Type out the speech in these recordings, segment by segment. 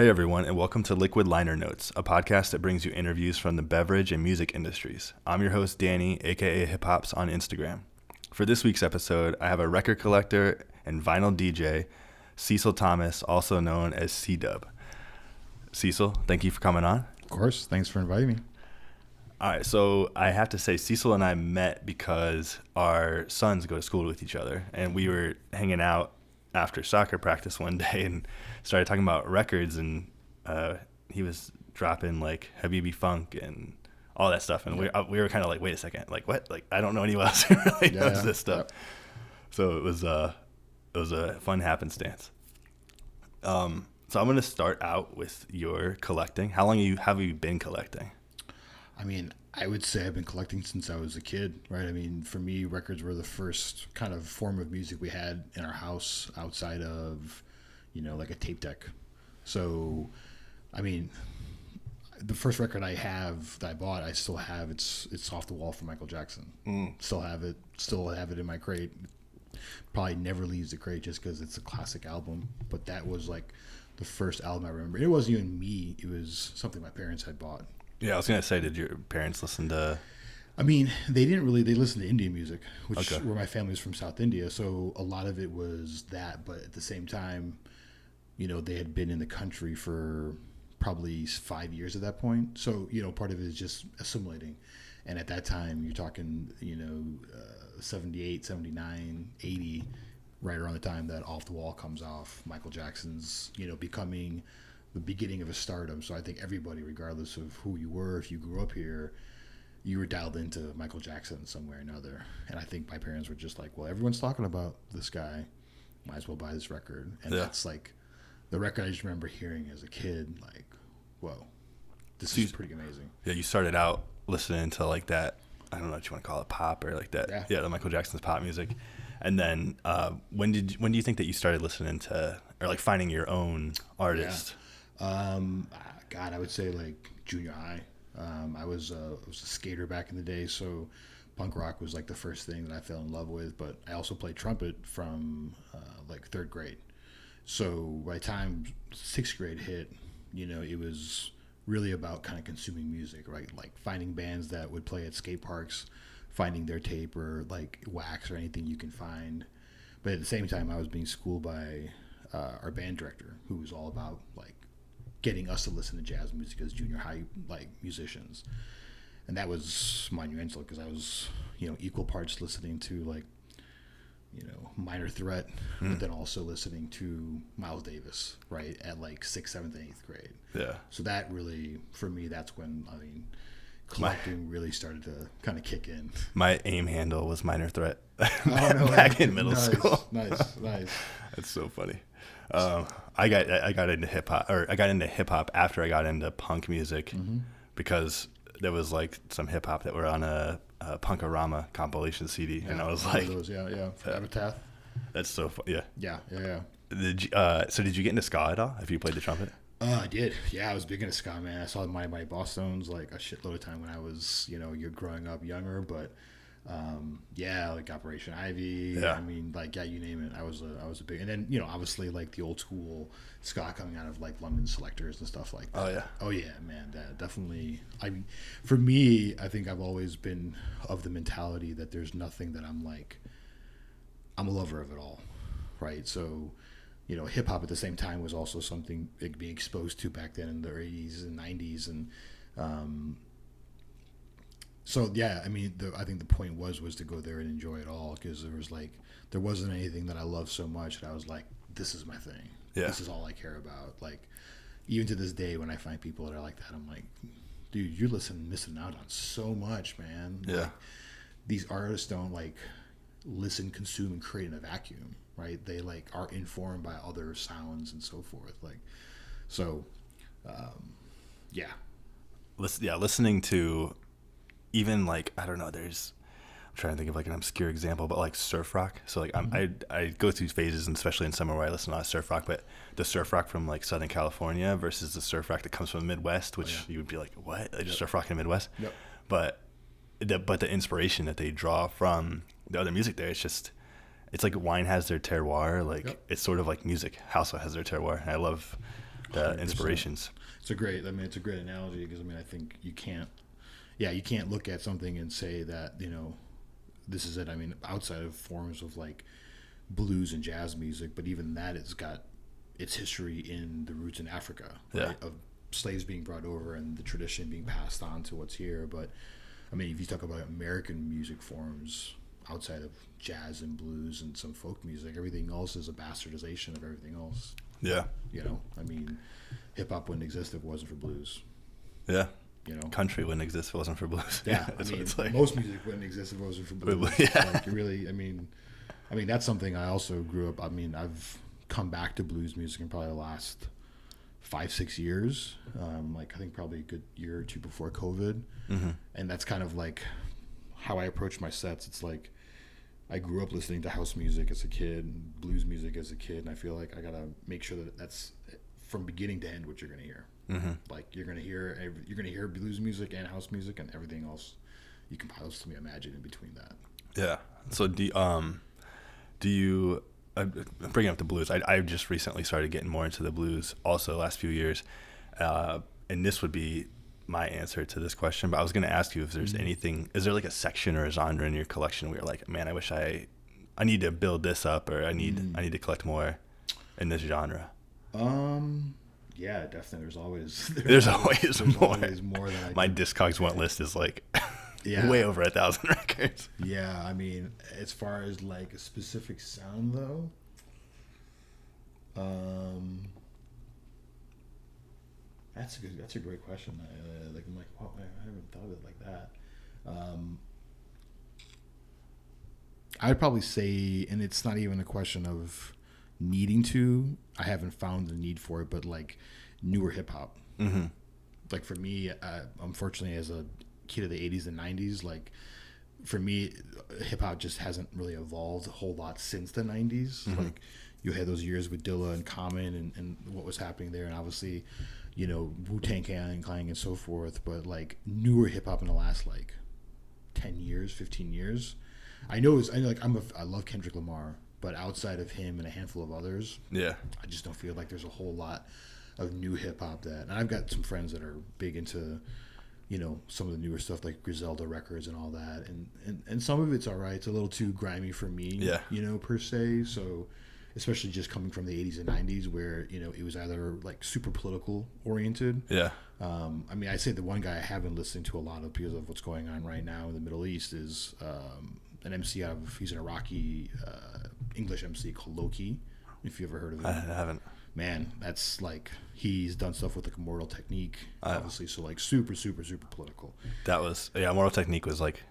Hey everyone, and welcome to Liquid Liner Notes, a podcast that brings you interviews from the beverage and music industries. I'm your host, Danny, aka Hip Hops on Instagram. For this week's episode, I have a record collector and vinyl DJ, Cecil Thomas, also known as C-Dub. Cecil, thank you for coming on. Of course, thanks for inviting me. All right, so I have to say, Cecil and I met because our sons go to school with each other, and we were hanging out after soccer practice one day and started talking about records, and he was dropping like Habibi Funk and all that stuff, and we were kind of like, wait a second, like what? Like I don't know anyone else who really knows this stuff. Yep. So it was a fun happenstance. So I'm gonna start out with your collecting. How long have you been collecting? I mean, I would say I've been collecting since I was a kid, right? I mean, for me, records were the first kind of form of music we had in our house outside of, like a tape deck. So, I mean, the first record I have that I bought, I still have. It's Off the Wall from Michael Jackson. Still have it in my crate. Probably never leaves the crate just because it's a classic album. But that was like the first album I remember. It wasn't even me. It was something my parents had bought. Yeah, I was gonna say, did your parents listen to? I mean, they didn't really. They listened to Indian music, where my family's from South India, so a lot of it was that. But at the same time, they had been in the country for probably 5 years at that point. So part of it is just assimilating. And at that time, you're talking, 78, 79, 80, right around the time that Off the Wall comes off. Michael Jackson's, becoming the beginning of a stardom. So I think everybody, regardless of who you were, if you grew up here, you were dialed into Michael Jackson some way or another. And I think my parents were just like, well, everyone's talking about this guy, might as well buy this record. And that's like the record I just remember hearing as a kid, like, whoa, this is pretty amazing. Yeah, you started out listening to like that, I don't know what you want to call it, pop or like that. Yeah, the Michael Jackson's pop music. And then when do you think that you started listening to, or like finding your own artist? Yeah. I would say like junior high. I was a skater back in the day, so punk rock was like the first thing that I fell in love with. But I also played trumpet from like third grade. So by the time sixth grade hit, it was really about kind of consuming music, right? Like finding bands that would play at skate parks, finding their tape or like wax or anything you can find. But at the same time, I was being schooled by our band director, who was all about like getting us to listen to jazz music as junior high like musicians. And that was monumental because I was equal parts listening to like Minor Threat, but then also listening to Miles Davis, right, at like 6th, 7th, and 8th grade. Yeah. So that really, for me, that's when collecting really started to kind of kick in. My AIM handle was Minor Threat back in middle school. Nice. That's so funny. I got into hip hop after I got into punk music, because there was like some hip hop that were on a Punkorama compilation CD, and I was like, Epitaph. That's so fun. Yeah. So did you get into ska at all? Have you played the trumpet? I did. Yeah, I was big into ska, man. I saw my Boss Stones like a shitload of time when I was, you're growing up younger, but like Operation Ivy. Yeah. I mean, like, you name it. I was a big, and then, obviously like the old school ska coming out of like London Selectors and stuff like that. Oh yeah, man. That definitely. For me, I think I've always been of the mentality that there's nothing that I'm a lover of it all, right? So, hip hop at the same time was also something being exposed to back then in the 80s and 90s, and so yeah, I mean, I think the point was to go there and enjoy it all, because there wasn't anything that I loved so much that I was like, this is my thing. Yeah. This is all I care about. Like, even to this day, when I find people that are like that, I'm like, dude, you're missing out on so much, man. Yeah. Like, these artists don't like listen, consume, and create in a vacuum, right? They like are informed by other sounds and so forth. Like, so, yeah. Listening to even like, I don't know, I'm trying to think of like an obscure example, but like surf rock. So like I go through phases, and especially in summer, where I listen to a lot of surf rock, but the surf rock from like Southern California versus the surf rock that comes from the Midwest, which you would be like, what? They just surf rock in the Midwest? Yep. But the inspiration that they draw from the other music there, it's like wine has their terroir. Like it's sort of like music also has their terroir. And I love the inspirations. It's a great analogy because I think you can't look at something and say that, this is it. Outside of forms of like blues and jazz music, but even that, it's got its history in the roots in Africa, right? Of slaves being brought over and the tradition being passed on to what's here. But if you talk about American music forms outside of jazz and blues and some folk music, everything else is a bastardization of everything else. Yeah. Hip hop wouldn't exist if it wasn't for blues. Yeah. Country wouldn't exist if it wasn't for blues. Yeah. That's what it's like. Most music wouldn't exist if it wasn't for blues. Yeah. Like, really, that's something I also grew up. I've come back to blues music in probably the last 5-6 years. I think probably a good year or two before COVID. Mm-hmm. And that's kind of like how I approach my sets. It's like I grew up listening to house music as a kid and blues music as a kid, and I feel like I gotta make sure that that's from beginning to end what you're gonna hear. Mm-hmm. Like you're gonna hear blues music and house music and everything else you can possibly imagine in between that. Yeah. So do you bringing up the blues? I just recently started getting more into the blues also the last few years, and this would be my answer to this question, but I was going to ask you if there's anything, is there like a section or a genre in your collection where you're like, man, I wish I need to build this up, or I need to collect more in this genre? Yeah, definitely. There's always more. Always more than my Discogs want list is like way over 1,000 records. Yeah, as far as like a specific sound though, that's a great question. I'm like, wow, I haven't thought of it like that. I'd probably say, and it's not even a question of needing to. I haven't found the need for it, but like newer hip hop. Mm-hmm. Like for me, unfortunately, as a kid of the 80s and 90s, like for me, hip hop just hasn't really evolved a whole lot since the 90s. Mm-hmm. Like you had those years with Dilla and Common and what was happening there, and obviously, Wu-Tang Clan and so forth. But like newer hip hop in the last like 10 years, 15 years, I love Kendrick Lamar, but outside of him and a handful of others, I just don't feel like there's a whole lot of new hip hop and I've got some friends that are big into, some of the newer stuff like Griselda records and all that, and some of it's all right. It's a little too grimy for me, per se. So, especially just coming from the 80s and 90s where, it was either like super political oriented. Yeah. I say the one guy I have been listening to a lot of because of what's going on right now in the Middle East is an MC he's an Iraqi English MC called Loki, if you ever heard of him. I haven't. Man, that's like, he's done stuff with like Immortal Technique, obviously, so like super, super, super political. That was, Immortal Technique was like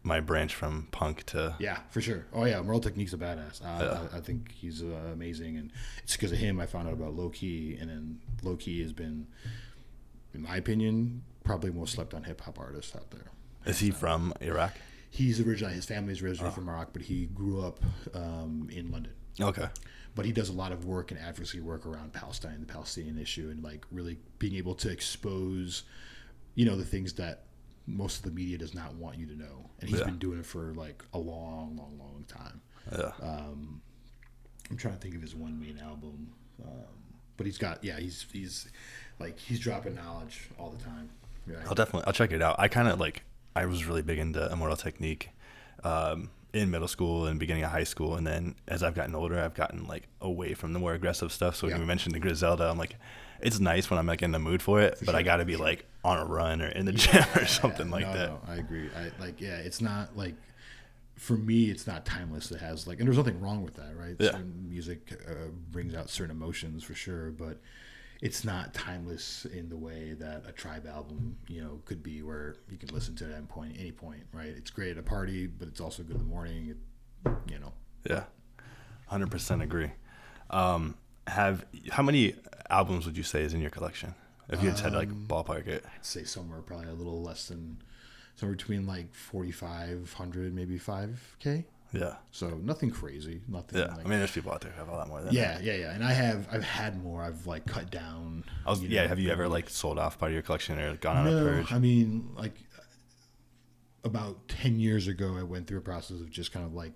my branch from punk to... Yeah, for sure. Oh yeah, Immortal Technique's a badass. I think he's amazing, and it's because of him I found out about Low Key, and then Low Key has been, in my opinion, probably the most slept on hip hop artist out there. Is he from Iraq? His family's originally from Iraq, but he grew up in London. Okay. But he does a lot of work and advocacy work around Palestine, the Palestinian issue, and like really being able to expose, the things that most of the media does not want you to know. And he's been doing it for like a long, long, long time. Yeah. I'm trying to think of his one main album, but he's dropping knowledge all the time. Right? I'll check it out. I was really big into Immortal Technique in middle school and beginning of high school, and then as I've gotten older, I've gotten like away from the more aggressive stuff. So when we mentioned the Griselda, I'm like, it's nice when I'm like in the mood for it, but I got to be like on a run or in the gym or something like that. No, I agree. It's not like, for me, it's not timeless. It has like, and there's nothing wrong with that, right? Yeah. Certain music brings out certain emotions for sure, but it's not timeless in the way that a Tribe album, could be, where you can listen to it at any point, right? It's great at a party, but it's also good in the morning, Yeah, 100% agree. How many albums would you say is in your collection? If you had to like ballpark it, I'd say somewhere probably a little less than, somewhere between like 4,500, maybe 5K. Yeah. So nothing crazy. Nothing. Yeah. Like, there's people out there who have a lot more than that. that. Yeah. And I've had more. I've like cut down. Have you ever like sold off part of your collection or gone on a purge? Like about 10 years ago, I went through a process of just kind of like,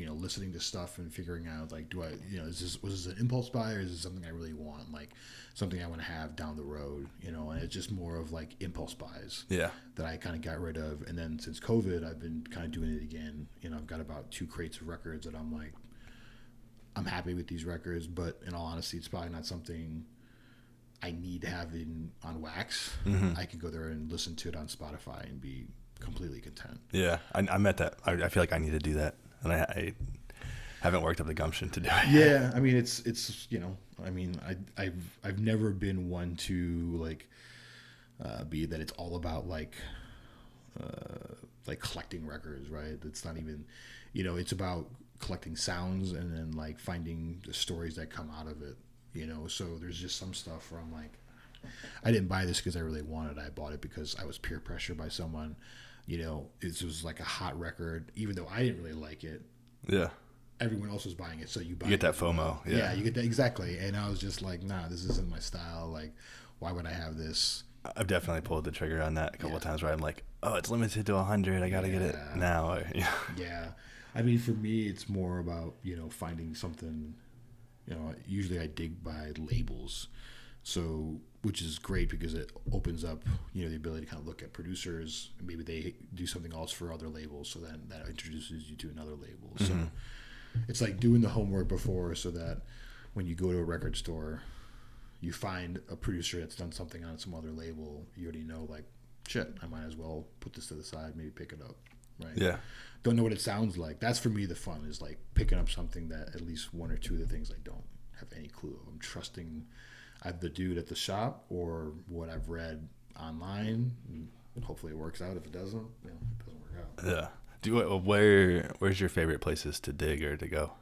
listening to stuff and figuring out like, was this an impulse buy, or is this something I really want, like something I want to have down the road, and it's just more of like impulse buys that I kind of got rid of. And then since COVID, I've been kind of doing it again. I've got about 2 crates of records that I'm like, I'm happy with these records, but in all honesty, it's probably not something I need to have on wax. I can go there and listen to it on Spotify and be completely content. Yeah, I'm at that. I feel like I need to do that, and I haven't worked up the gumption to do it. Yeah, I mean, it's I've never been one to like be that it's all about like collecting records, right? It's not even, it's about collecting sounds and then like finding the stories that come out of it. So there's just some stuff where I'm like, I didn't buy this because I really wanted it. I bought it because I was peer pressured by someone. It was like a hot record, even though I didn't really like it. Yeah. Everyone else was buying it, so you buy it. You get that FOMO. Yeah, you get that, exactly. And I was just like, nah, this isn't my style. Like, why would I have this? I've definitely pulled the trigger on that a couple of times where I'm like, oh, it's limited to 100. I got to get it now. Yeah. I mean, for me, it's more about, finding something, usually I dig by labels. So, which is great because it opens up, the ability to kind of look at producers. Maybe they do something else for other labels. So then that introduces you to another label. So it's like doing the homework before so that when you go to a record store, you find a producer that's done something on some other label. You already know, like, shit, I might as well put this to the side, maybe pick it up. Right? Yeah. Don't know what it sounds like. That's for me the fun, is like picking up something that at least one or two of the things I don't have any clue of. I'm trusting either the dude at the shop or what I've read online. And hopefully it works out. If it doesn't, it doesn't work out. Yeah. Where's your favorite places to dig or to go?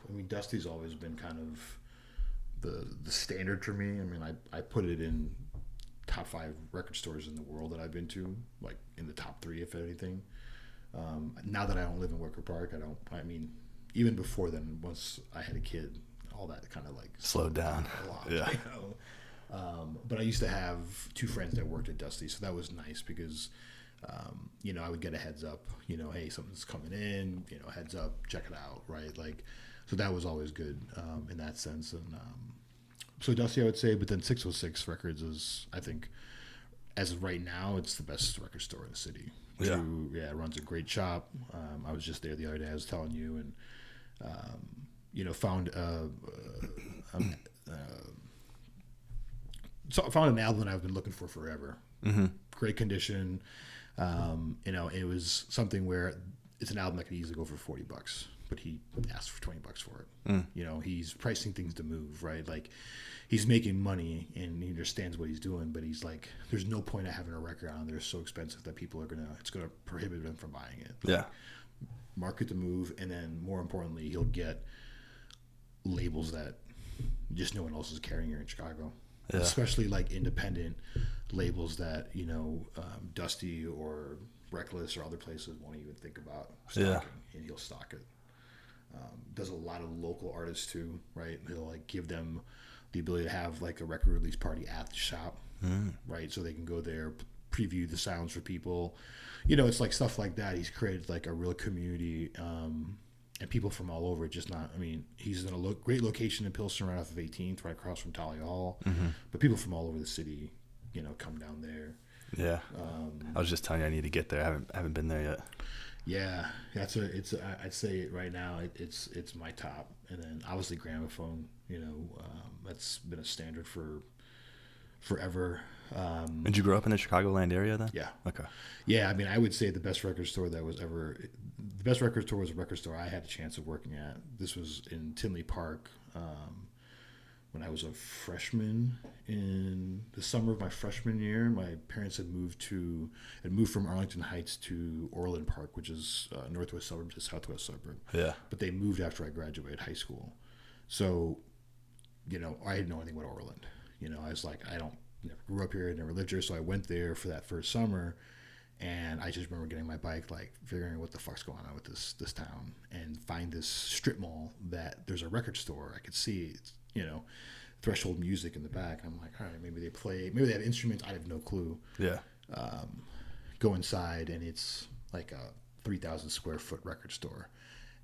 I mean, Dusty's always been kind of the standard for me. I mean, I put it in top 5 record stores in the world that I've been to, like in the top 3 if anything. Now that I don't live in Wicker Park, even before then, once I had a kid, all that kind of like slowed down a lot. Yeah. But I used to have 2 friends that worked at Dusty, so that was nice because I would get a heads up, hey, something's coming in, heads up, check it out, right? Like, so that was always good in that sense. And so Dusty, I would say, but then 606 Records is, I think, as of right now, it's the best record store in the city. Yeah. It runs a great shop. I was just there the other day, I was telling you, and found found an album that I've been looking for forever. Great condition. It was something where it's an album that could easily go for $40, but he asked for $20 for it. He's pricing things to move, right? Like, he's making money and he understands what he's doing, but he's like, there's no point of having a record on there so expensive that it's gonna prohibit them from buying it. Yeah. Market to move, and then more importantly, he'll get labels that just no one else is carrying here in Chicago. Yeah. Especially like independent labels that Dusty or Reckless or other places won't even think about stocking, and he'll stock it. Does a lot of local artists too, right? He'll like give them the ability to have like a record release party at the shop, right? So they can go there, preview the sounds for people. It's like stuff like that. He's created like a real community, and people from all over. He's in a great location in Pilsen, right off of 18th, right across from Talia Hall. But people from all over the city, come down there. Yeah. I was just telling you I need to get there. I haven't been there yet. Yeah, I'd say right now it's my top, and then obviously Gramophone. That's been a standard for forever. Did you grow up in the Chicagoland area then? Yeah. Okay. Yeah, I would say the best record store was a record store I had a chance of working at. This was in Tinley Park when I was a freshman. In the summer of my freshman year, my parents had moved from Arlington Heights to Orland Park, which is northwest suburb to southwest suburb. Yeah. But they moved after I graduated high school. So, I didn't know anything about Orland. I was like, never grew up here, never lived here, so I went there for that first summer, and I just remember getting my bike, like figuring out what the fuck's going on with this town, and find this strip mall that there's a record store. I could see, Threshold music in the back, and I'm like, all right, maybe they have instruments. I have no clue. Yeah. Go inside, and it's like a 3,000 square foot record store,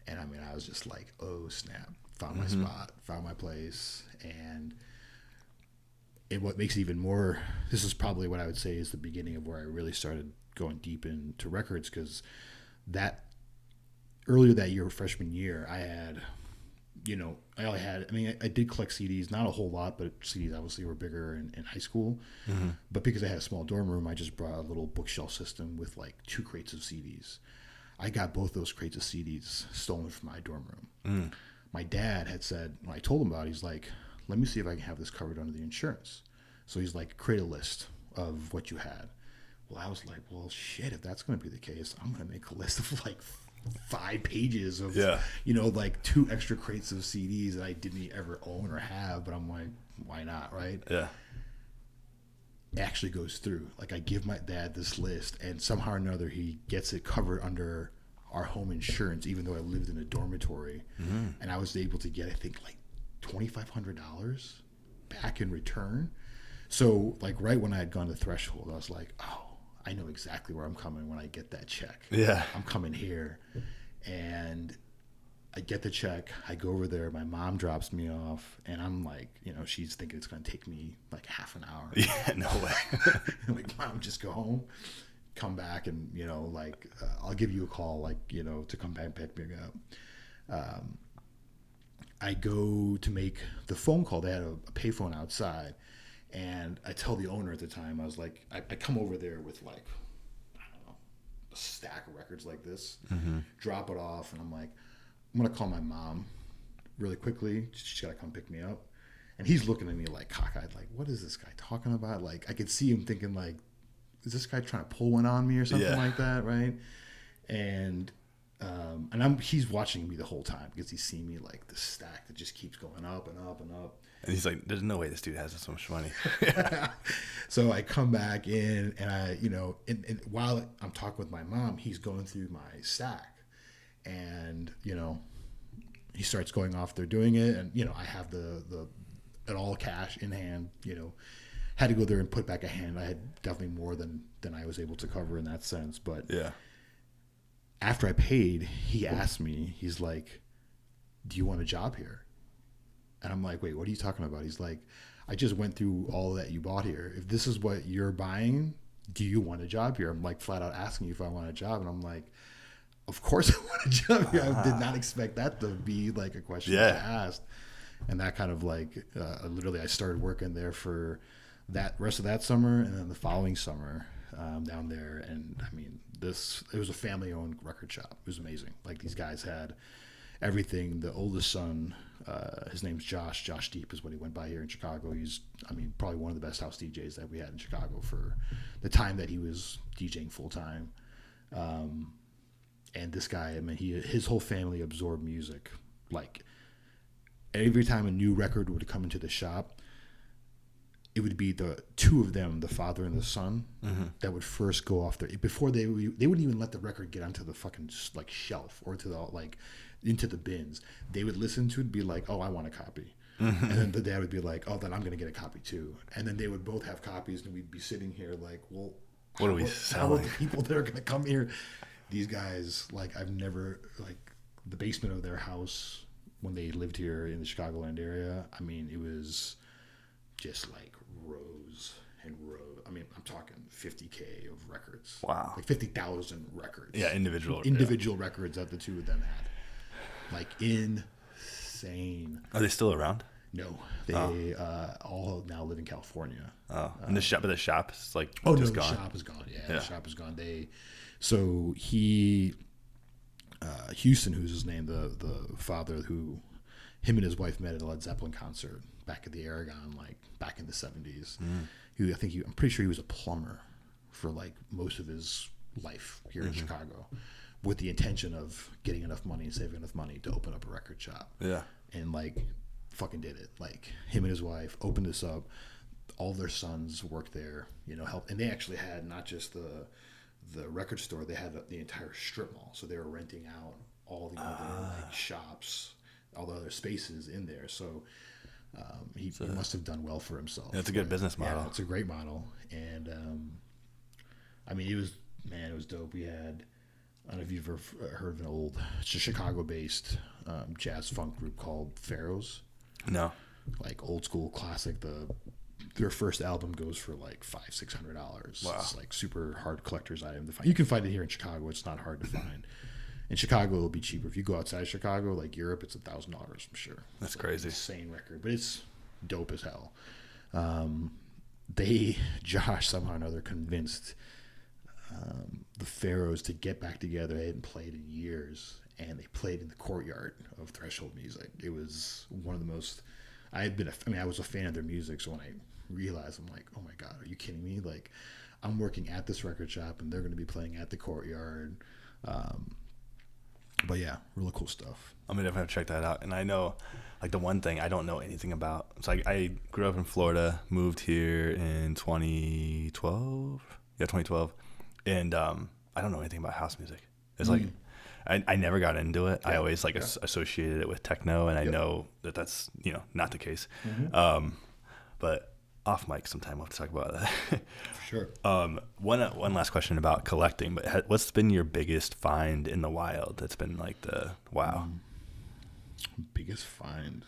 And I mean, I was just like, oh snap, found my spot, found my place. And what makes it even more, this is probably what I would say is the beginning of where I really started going deep into records, because that earlier that year, freshman year, I had, I did collect CDs, not a whole lot, but CDs obviously were bigger in high school. But because I had a small dorm room, I just brought a little bookshelf system with like 2 crates of CDs. I got both those crates of CDs stolen from my dorm room. My dad had said, when I told him about it, he's like, let me see if I can have this covered under the insurance. So he's like, create a list of what you had. Well, I was like, well, shit, if that's going to be the case, I'm going to make a list of like 5 pages of, like 2 extra crates of CDs that I didn't ever own or have. But I'm like, why not, right? Yeah. It actually goes through. Like, I give my dad this list, and somehow or another he gets it covered under our home insurance, even though I lived in a dormitory. And I was able to get, I think, like $2,500 back in return. So, like, right when I had gone to threshold, I was like, oh, I know exactly where I'm coming when I get that check. Yeah. I'm coming here. And I get the check. I go over there. My mom drops me off. And I'm like, she's thinking it's going to take me like half an hour. Yeah, no way. I'm like, Mom, just go home. Come back and, I'll give you a call, to come back and pick me up. I go to make the phone call. They had a payphone outside. And I tell the owner at the time, I was like, I come over there with like, I don't know, a stack of records like this, drop it off. And I'm like, I'm going to call my mom really quickly. She's got to come pick me up. And he's looking at me like cockeyed, like, what is this guy talking about? Like, I could see him thinking like, is this guy trying to pull one on me or something like that, right? And he's watching me the whole time because he's seeing me like the stack that just keeps going up and up and up. And he's like, there's no way this dude has so much money. So I come back in and and while I'm talking with my mom, he's going through my stack and, he starts going off there doing it. And, I have it all cash in hand, had to go there and put back a hand. I had definitely more than I was able to cover in that sense. But after I paid, he asked me, he's like, do you want a job here? And I'm like, wait, what are you talking about? He's like, I just went through all that you bought here. If this is what you're buying, do you want a job here? I'm like flat out asking you if I want a job. And I'm like, of course I want a job here. I did not expect that to be like a question I asked. And that kind of like, literally I started working there for that rest of that summer. And then the following summer down there. And I mean, it was a family owned record shop. It was amazing. Like these guys had everything. The oldest son, his name's Josh. Josh Deep is what he went by here in Chicago. He's, probably one of the best house DJs that we had in Chicago for the time that he was DJing full time. And this guy, his whole family absorbed music. Like every time a new record would come into the shop, it would be the 2 of them, the father and the son, that would first go off there before they wouldn't even let the record get onto the fucking like shelf or to the like into the bins. They would listen to it, be like, "Oh, I want a copy," and then the dad would be like, "Oh, then I'm gonna get a copy too." And then they would both have copies, and we'd be sitting here like, "Well, what are we selling? How are the people that are gonna come here?" These guys, like, I've never like the basement of their house when they lived here in the Chicagoland area. It was just like rows and rows. I'm talking 50K of records. Wow. Like 50,000 records. Yeah, individual records that the 2 of them had. Like insane. Are they still around? No, they all now live in California. Oh, and the shop is like gone. Yeah, the shop is gone. The shop is gone. So he, Houston, who's his name, the father him and his wife met at a Led Zeppelin concert back at the Aragon, like back in the 70s. I'm pretty sure he was a plumber for like most of his life here in Chicago, with the intention of getting enough money and saving enough money to open up a record shop. Yeah. And like fucking did it. Like him and his wife opened this up. All their sons worked there, helped. And they actually had not just the record store, they had the entire strip mall. So they were renting out all the other like shops, all the other spaces in there. So he must have done well for himself. That's a good business model. Yeah, it's a great model. And it was dope. We had I don't know if you've ever heard of it's a Chicago-based jazz funk group called Pharaohs. No. Like old school classic. Their first album goes for like $500-$600. Wow. It's like super hard collector's item to find. You can find it here in Chicago. It's not hard to find. In Chicago, it'll be cheaper. If you go outside Chicago, like Europe, it's $1,000. I'm sure. That's like crazy. Insane record, but it's dope as hell. Josh somehow or another convinced the Pharaohs to get back together. They hadn't played in years, and they played in the courtyard of Threshold Music. It was one of the most. I was a fan of their music, so when I realized, I'm like, oh my god, are you kidding me? Like, I'm working at this record shop, and they're going to be playing at the courtyard. But yeah, really cool stuff. I'm gonna definitely have to check that out. And I know, like, the one thing I don't know anything about. It's like I grew up in Florida, moved here in 2012. Yeah, 2012, and I don't know anything about house music. It's like I never got into it. Yeah. I always associated it with techno, and I know that that's not the case. But off mic sometime we'll have to talk about that. For sure. One last question about collecting, but what's been your biggest find in the wild that's been like the wow? Biggest find?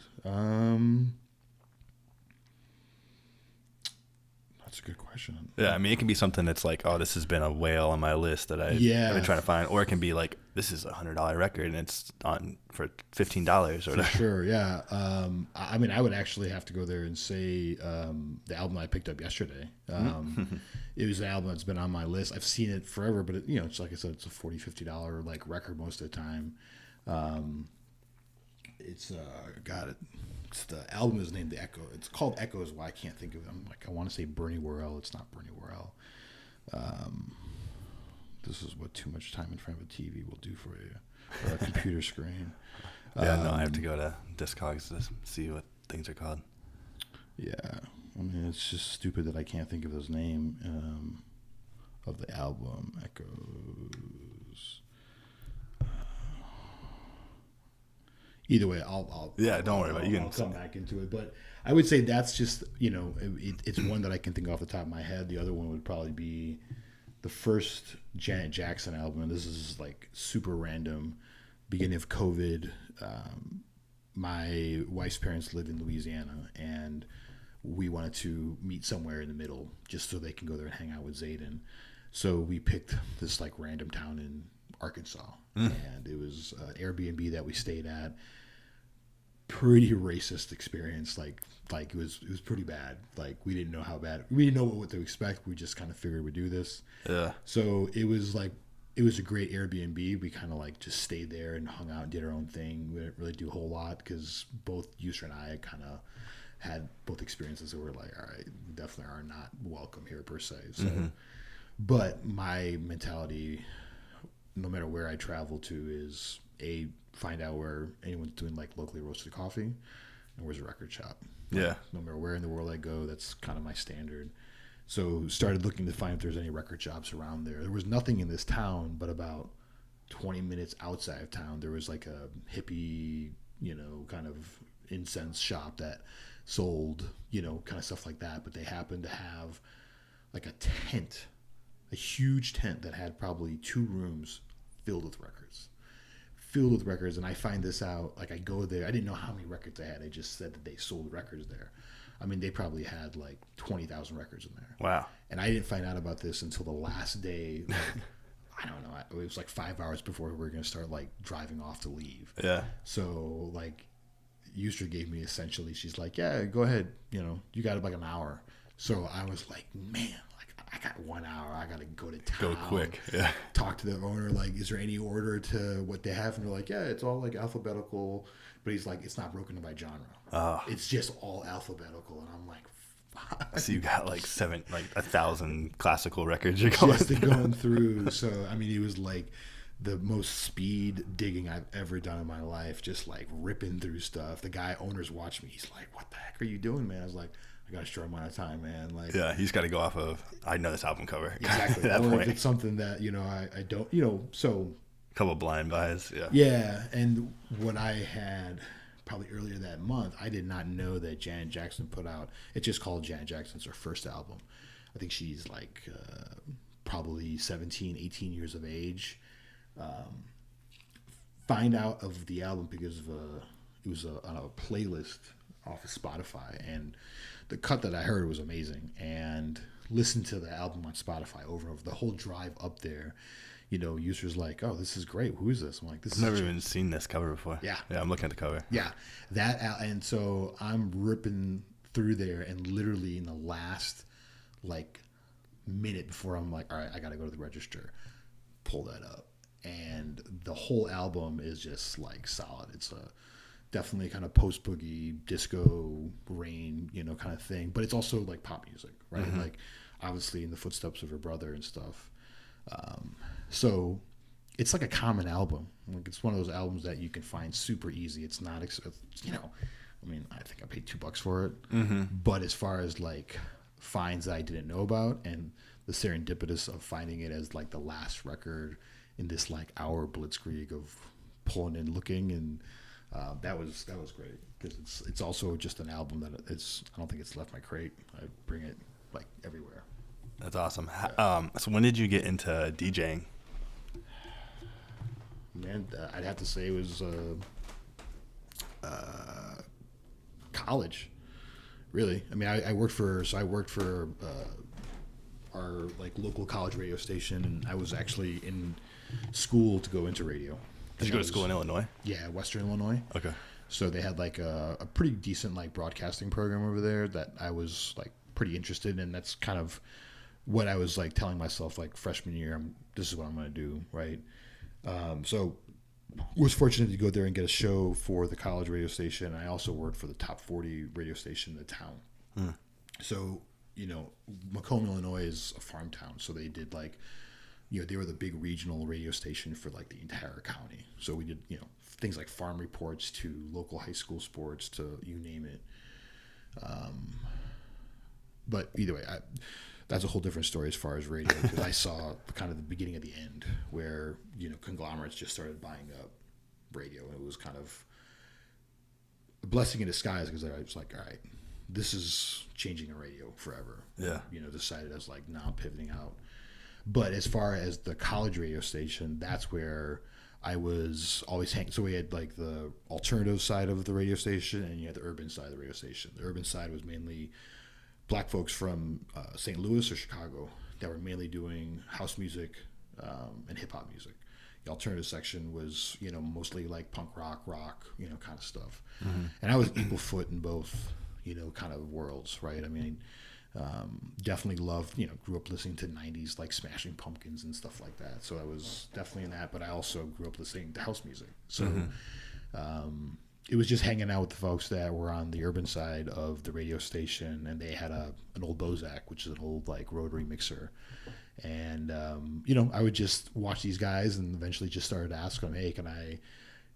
That's a good question. Yeah, I mean, it can be something that's like, oh, this has been a whale on my list that I've been trying to find, or it can be like, this is $100 record and it's on for $15 or whatever. For sure, yeah. I mean, I would actually have to go there and say the album I picked up yesterday. It was an album that's been on my list. I've seen it forever, but it's like I said, it's a $40, $50 like record most of the time. It's the album is named The Echo. It's called Echo is why I can't think of them. Like, I want to say Bernie Worrell. It's not Bernie Worrell. This is what too much time in front of a TV will do for you, or a computer screen. Yeah, no, I have to go to Discogs to see what things are called. Yeah, I mean, it's just stupid that I can't think of his name of the album. Echoes. Either way, I'll don't worry about it. I'll come back into it. But I would say that's just, it's one that I can think off the top of my head. The other one would probably be the first Janet Jackson album. And this is like super random. Beginning of COVID, my wife's parents live in Louisiana, and we wanted to meet somewhere in the middle just so they can go there and hang out with Zayden. So we picked this like random town in Arkansas, and it was an Airbnb that we stayed at. Pretty racist experience. Like it was pretty bad. Like, we didn't know how bad. We didn't know what to expect. We just kind of figured we'd do this. Yeah. So it was a great Airbnb. We kind of like just stayed there and hung out and did our own thing. We didn't really do a whole lot because both Yusra and I kind of had both experiences that were like, all right, we definitely are not welcome here per se. So, but my mentality, no matter where I travel to, is find out where anyone's doing like locally roasted coffee and where's a record shop. Yeah. No matter where in the world I go, that's kind of my standard. So started looking to find if there's any record shops around there. There was nothing in this town, but about 20 minutes outside of town, there was like a hippie, kind of incense shop that sold, kind of stuff like that. But they happened to have like a tent, a huge tent that had probably 2 rooms filled with records. And I find this out, like, I go there. I didn't know how many records they had. They just said that they sold records there. I mean, they probably had like 20,000 records in there. Wow. And I didn't find out about this until the last day. Like, I don't know. It was like 5 hours before we were going to start like driving off to leave. Yeah. So like, Yusra gave me essentially, she's like, yeah, go ahead. You got like an hour. So I was like, man, I got 1 hour. I got to go to town. Go quick. Yeah. Talk to the owner. Like, is there any order to what they have? And they're like, yeah, it's all like alphabetical. But he's like, it's not broken by genre. Oh. It's just all alphabetical. And I'm like, fuck. So you got like 1,000 classical records you're going just going through. So, I mean, it was like the most speed digging I've ever done in my life. Just like ripping through stuff. The owners watch me. He's like, what the heck are you doing, man? I was like, I got a short amount of time, man. Like, yeah, he's got to go off of, I know this album cover. Exactly. At that or point. If it's something that, I don't, so. A couple blind buys, yeah. Yeah, and what I had probably earlier that month, I did not know that Janet Jackson put out, it's just called Janet Jackson's her first album. I think she's like probably 17, 18 years of age. find out of the album because of it was on a playlist off of Spotify, and the cut that I heard was amazing, and listened to the album on Spotify over and over. The whole drive up there, users like, oh, this is great. Who is this? I'm like, this is I've never even seen this cover before. Yeah. Yeah, I'm looking at the cover. Yeah, and so I'm ripping through there, and literally in the last like minute before I'm like, all right, I got to go to the register, pull that up, and the whole album is just like solid. It's a definitely kind of post boogie disco rain, kind of thing, but it's also like pop music, right? Mm-hmm. Like obviously in the footsteps of her brother and stuff. So it's like a common album. Like it's one of those albums that you can find super easy. It's not, I mean, I think I paid $2 for it, Mm-hmm. but as far as like finds that I didn't know about, and the serendipitous of finding it as like the last record in this like hour blitzkrieg of pulling and looking, and that was great, because it's also just an album that I don't think it's left my crate. I bring it like everywhere. That's awesome. So when did you get into DJing? Man, I'd have to say it was college, really. I mean, I worked for our like local college radio station, and I was actually in school to go into radio. Did you go to school in Illinois? Yeah, Western Illinois. Okay. So they had like a pretty decent like broadcasting program over there that I was like pretty interested in. That's kind of what I was like telling myself like freshman year, this is what I'm going to do, right? So was fortunate to go there and get a show for the college radio station. I also worked for the top 40 radio station in the town. So, Macomb, Illinois is a farm town. So they did like, they were the big regional radio station for like the entire county. So we did, things like farm reports to local high school sports to you name it. But either way, that's a whole different story as far as radio, because I saw kind of the beginning of the end where, conglomerates just started buying up radio, and it was kind of a blessing in disguise, because I was like, all right, this is changing a radio forever. Yeah. Decided as like, now I'm pivoting out. But as far as the college radio station, that's where I was always hanging. So we had like the alternative side of the radio station, and you had the urban side of the radio station. The urban side was mainly black folks from St. Louis or Chicago that were mainly doing house music and hip hop music. The alternative section was, mostly like punk rock, kind of stuff. Mm-hmm. And I was equal foot in both, kind of worlds, right? I mean, definitely loved, grew up listening to 90s like Smashing Pumpkins and stuff like that. So I was definitely in that, but I also grew up listening to house music. So it was just hanging out with the folks that were on the urban side of the radio station, and they had an old Bozak, which is an old like rotary mixer. And, I would just watch these guys, and eventually just started to ask them, hey, can I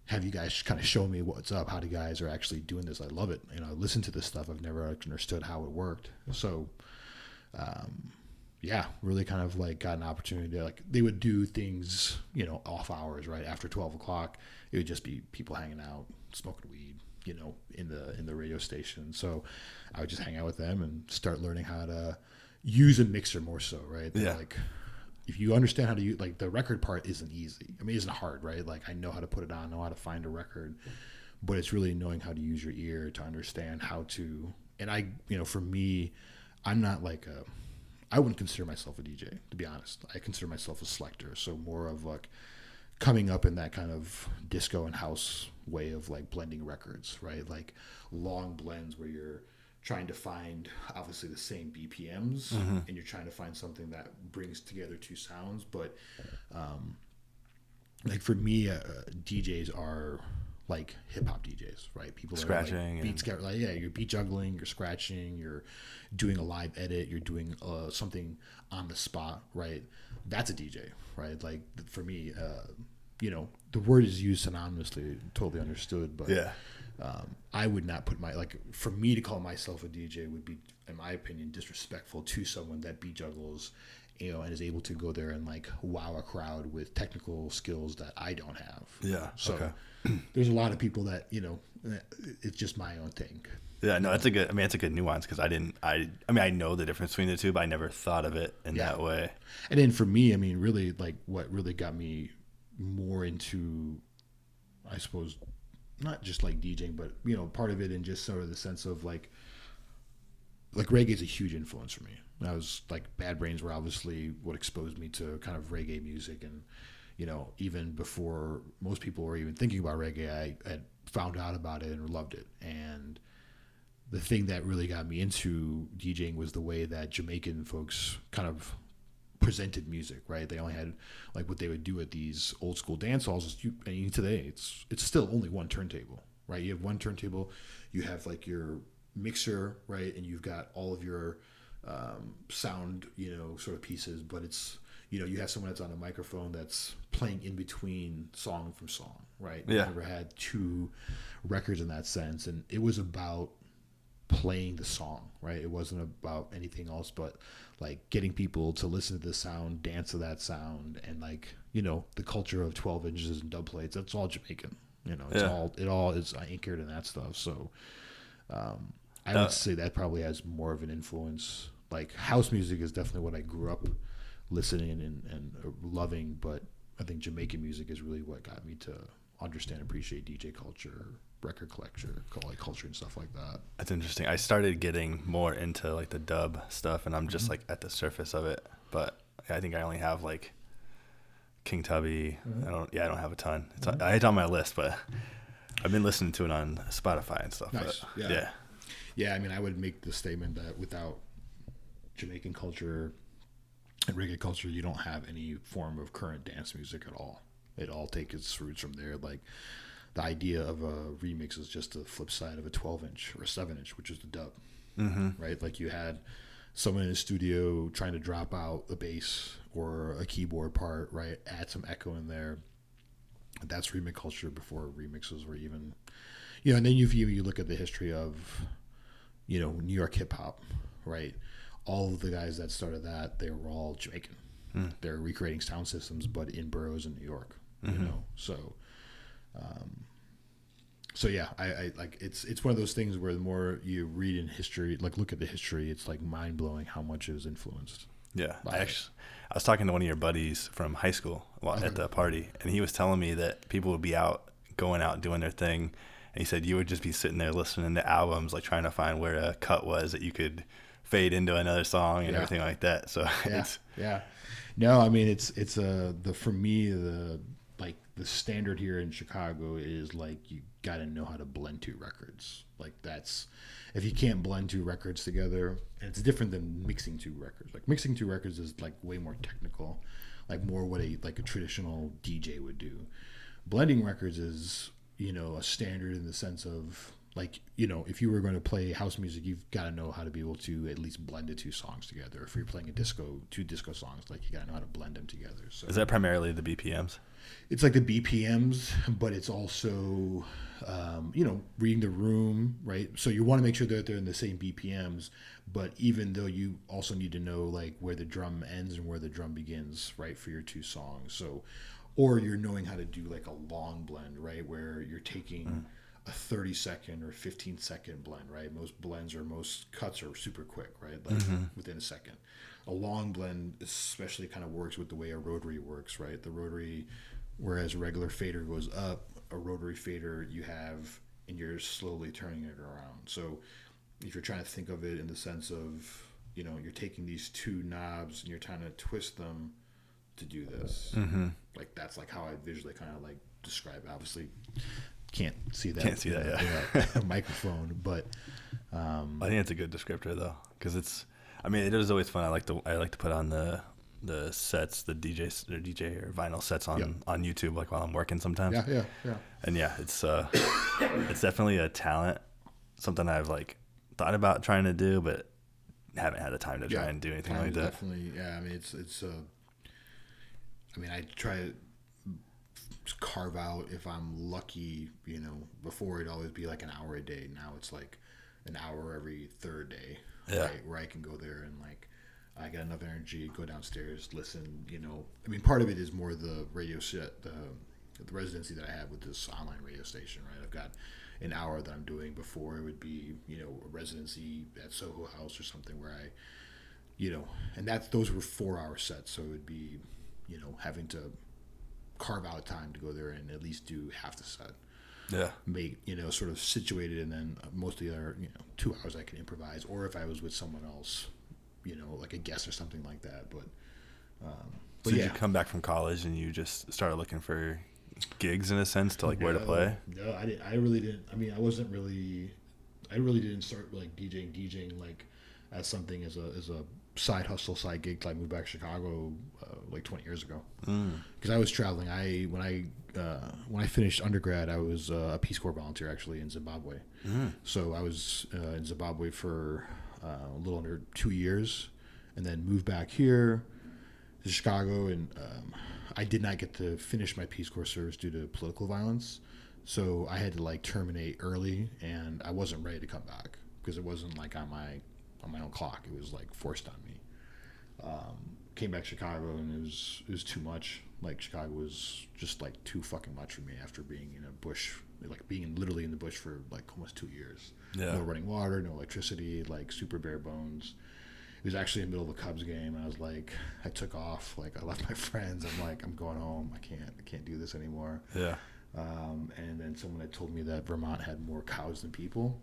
have you guys kind of show me what's up, how the guys are actually doing this? I love it. I listen to this stuff. I've never understood how it worked. So, really kind of like got an opportunity to like, they would do things, off hours, right? After 12 o'clock, it would just be people hanging out, smoking weed, in the radio station. So I would just hang out with them and start learning how to use a mixer more so, right? Yeah. Like, if you understand how to use, like, the record part isn't easy. I mean, it isn't hard, right? Like, I know how to put it on, know how to find a record, but it's really knowing how to use your ear to understand how to. And I, for me, I'm not like I wouldn't consider myself a DJ, to be honest. I consider myself a selector. So more of like coming up in that kind of disco and house way of like blending records, right? Like long blends where you're trying to find obviously the same BPMs, and you're trying to find something that brings together two sounds. But like for me, DJs are like hip hop DJs, right? People scratching, that are like beat like, yeah, you're beat juggling, you're scratching, you're doing a live edit, you're doing something on the spot, right? That's a DJ, right? Like for me, the word is used synonymously, totally understood, but yeah. I would not put for me to call myself a DJ would be, in my opinion, disrespectful to someone that beat juggles, and is able to go there and like wow a crowd with technical skills that I don't have. Yeah. So okay. There's a lot of people that, it's just my own thing. Yeah, no, it's a good nuance, because I know the difference between the two, but I never thought of it in that way. And then for me, I mean, really like what really got me more into, I suppose, not just like DJing, but part of it in just sort of the sense of like reggae is a huge influence for me. I was like Bad Brains were obviously what exposed me to kind of reggae music, and even before most people were even thinking about reggae, I had found out about it and loved it. And the thing that really got me into DJing was the way that Jamaican folks kind of presented music, right? They only had like what they would do at these old school dance halls. And today it's still only one turntable, right? You have one turntable, you have like your mixer, right? And you've got all of your sound, sort of pieces, but it's, you have someone that's on a microphone that's playing in between song from song, right? Yeah. I never had two records in that sense. And it was about playing the song, right? It wasn't about anything else but like getting people to listen to the sound, dance to that sound, and like, the culture of 12 inches and dub plates, that's all Jamaican. It all is anchored in that stuff. So I would say that probably has more of an influence. Like house music is definitely what I grew up listening and loving, but I think Jamaican music is really what got me to understand and appreciate DJ culture, record culture and stuff like that. That's interesting. I started getting more into like the dub stuff, and I'm just like at the surface of it. But I think I only have like King Tubby. I don't have a ton. It's on my list, but I've been listening to it on Spotify and stuff. Nice. But, yeah. I mean, I would make the statement that without Jamaican culture and reggae culture, you don't have any form of current dance music at all. It all takes its roots from there. Like the idea of a remix is just the flip side of a 12-inch or a 7-inch, which is the dub, right? Like you had someone in the studio trying to drop out a bass or a keyboard part, right? Add some echo in there. That's remix culture before remixes were even, and then you look at the history of, New York hip hop, right? All of the guys that started that, they were all Jamaican. They're recreating sound systems, but in boroughs in New York, So yeah, I like it's one of those things where the more you read in history, like look at the history, it's like mind blowing how much it was influenced. Yeah, I was talking to one of your buddies from high school at the party, and he was telling me that people would be going out doing their thing, and he said you would just be sitting there listening to albums, like trying to find where a cut was that you could fade into another song and everything like that. So no, I mean it's for me the standard here in Chicago is like you got to know how to blend two records. Like that's, if you can't blend two records together, and it's different than mixing two records. Like mixing two records is like way more technical, like more what a traditional DJ would do. Blending records is, a standard in the sense of like, if you were going to play house music, you've got to know how to be able to at least blend the two songs together. If you're playing two disco songs, like you got to know how to blend them together. So is that primarily the BPMs? It's like the BPMs, but it's also, reading the room, right? So you want to make sure that they're in the same BPMs, but even though you also need to know like where the drum ends and where the drum begins, right, for your two songs. So, or you're knowing how to do like a long blend, right, where you're taking a 30-second or 15-second blend, right? Most cuts are super quick, right? Like within a second. A long blend especially kind of works with the way a rotary works, right? The rotary, whereas a regular fader goes up, a rotary fader you have, and you're slowly turning it around. So if you're trying to think of it in the sense of, you're taking these two knobs and you're trying to twist them to do this. Like that's like how I visually kind of like describe it. Obviously can't see that. Yeah. Microphone, but I think it's a good descriptor though, because it is always fun. I like to put on the sets, the DJ or vinyl sets on YouTube, like while I'm working sometimes. Yeah. And it's definitely a talent, something I've like thought about trying to do, but haven't had the time to try and do anything like that. Definitely, yeah. I mean, I try to carve out, if I'm lucky, before it'd always be like an hour a day. Now it's like an hour every third day, right, where I can go there and like I got enough energy, go downstairs, listen. I mean, part of it is more the radio set, the residency that I have with this online radio station, right? I've got an hour that I'm doing. Before it would be, a residency at Soho House or something where I, and those were 4-hour sets, so it would be, having to carve out time to go there and at least do half the set. Yeah. Make, sort of situated, and then most of the other, 2 hours I can improvise, or if I was with someone else, like a guest or something like that. But so did you come back from college and you just started looking for gigs in a sense to like where to play? No, I didn't. I really didn't. I mean, I really didn't start like DJing like as something as a side hustle, side gig till I moved back to Chicago like 20 years ago. Because I was traveling. When I finished undergrad, I was a Peace Corps volunteer actually in Zimbabwe. So I was in Zimbabwe for a little under 2 years, and then moved back here to Chicago, and I did not get to finish my Peace Corps service due to political violence. So I had to like terminate early, and I wasn't ready to come back because it wasn't like on my own clock. It was like forced on me. Came back to Chicago, and it was too much. Like Chicago was just like too fucking much for me after being in a bush, like being literally in the bush for like almost 2 years. Yeah. No running water, no electricity, like super bare bones. It was actually in the middle of a Cubs game, and I was like, I took off, like I left my friends. I'm like, I'm going home. I can't do this anymore. Yeah. And then someone had told me that Vermont had more cows than people,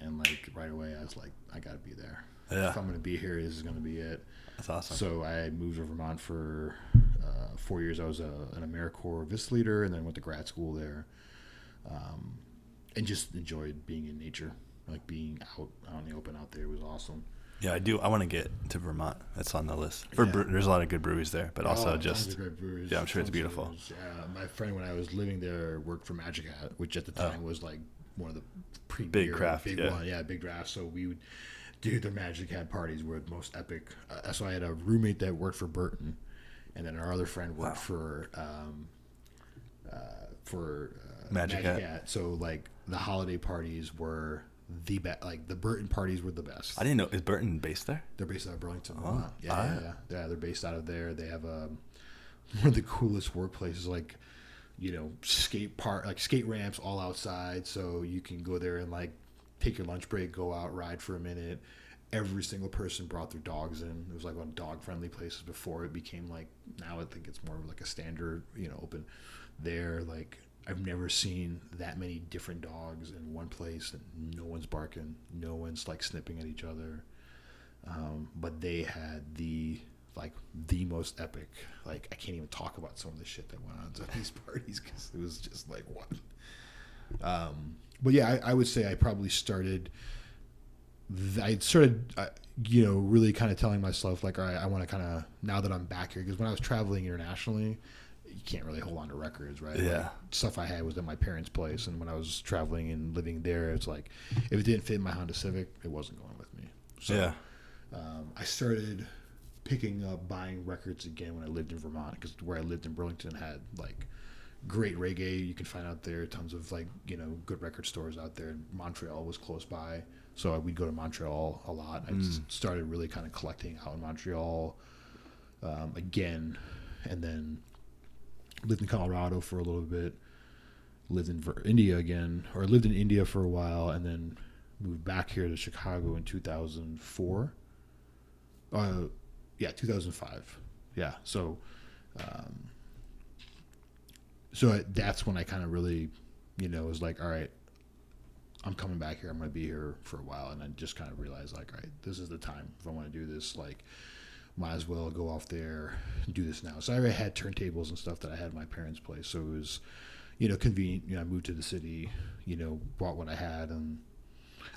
and like right away I was like, I gotta be there. Yeah. If I'm gonna be here, this is gonna be it. That's awesome. So I moved to Vermont for 4 years. I was an AmeriCorps VIS leader, and then went to grad school there, and just enjoyed being in nature, like being out in the open out there. It was awesome. Yeah, I do. I want to get to Vermont. That's on the list. There's a lot of good breweries there, but also just great breweries. Yeah, I'm sure it's beautiful. My friend, when I was living there, worked for Magic Hat, which at the time was like one of the premier big craft, big draft. So we would do their Magic Hat parties were the most epic. So I had a roommate that worked for Burton, and then our other friend worked for Magic Hat. So like the holiday parties were the best. Like the Burton parties were the best. I didn't know. Is Burton based there? They're based out of Burlington. Yeah. They're based out of there. They have one of the coolest workplaces. Like, skate ramps all outside, so you can go there and like take your lunch break, go out, ride for a minute. Every single person brought their dogs in. It was like one dog-friendly places before it became like, now I think it's more of like a standard, open there. Like, I've never seen that many different dogs in one place, and no one's barking, no one's like snipping at each other. But they had the most epic, like, I can't even talk about some of the shit that went on at these parties because it was just like, what? But yeah, I would say I probably started really kind of telling myself like, all right, I want to kind of, now that I'm back here, because when I was traveling internationally, you can't really hold on to records, right? Yeah. Like, stuff I had was at my parents' place, and when I was traveling and living there, it's like, if it didn't fit in my Honda Civic, it wasn't going with me. So yeah. I started picking up buying records again when I lived in Vermont, because where I lived in Burlington had like great reggae you can find out there, tons of like good record stores out there. Montreal was close by, so we'd go to Montreal a lot. I started really kind of collecting out in Montreal again, and then lived in Colorado for a little bit, lived in India again, or lived in India for a while, and then moved back here to Chicago in 2004. 2005. Yeah. So that's when I kind of really, was like, all right, I'm coming back here. I'm going to be here for a while. And I just kind of realized like, all right, this is the time. If I want to do this, like, might as well go off there and do this now. So I already had turntables and stuff that I had at my parents' place. So it was, convenient. I moved to the city, bought what I had, and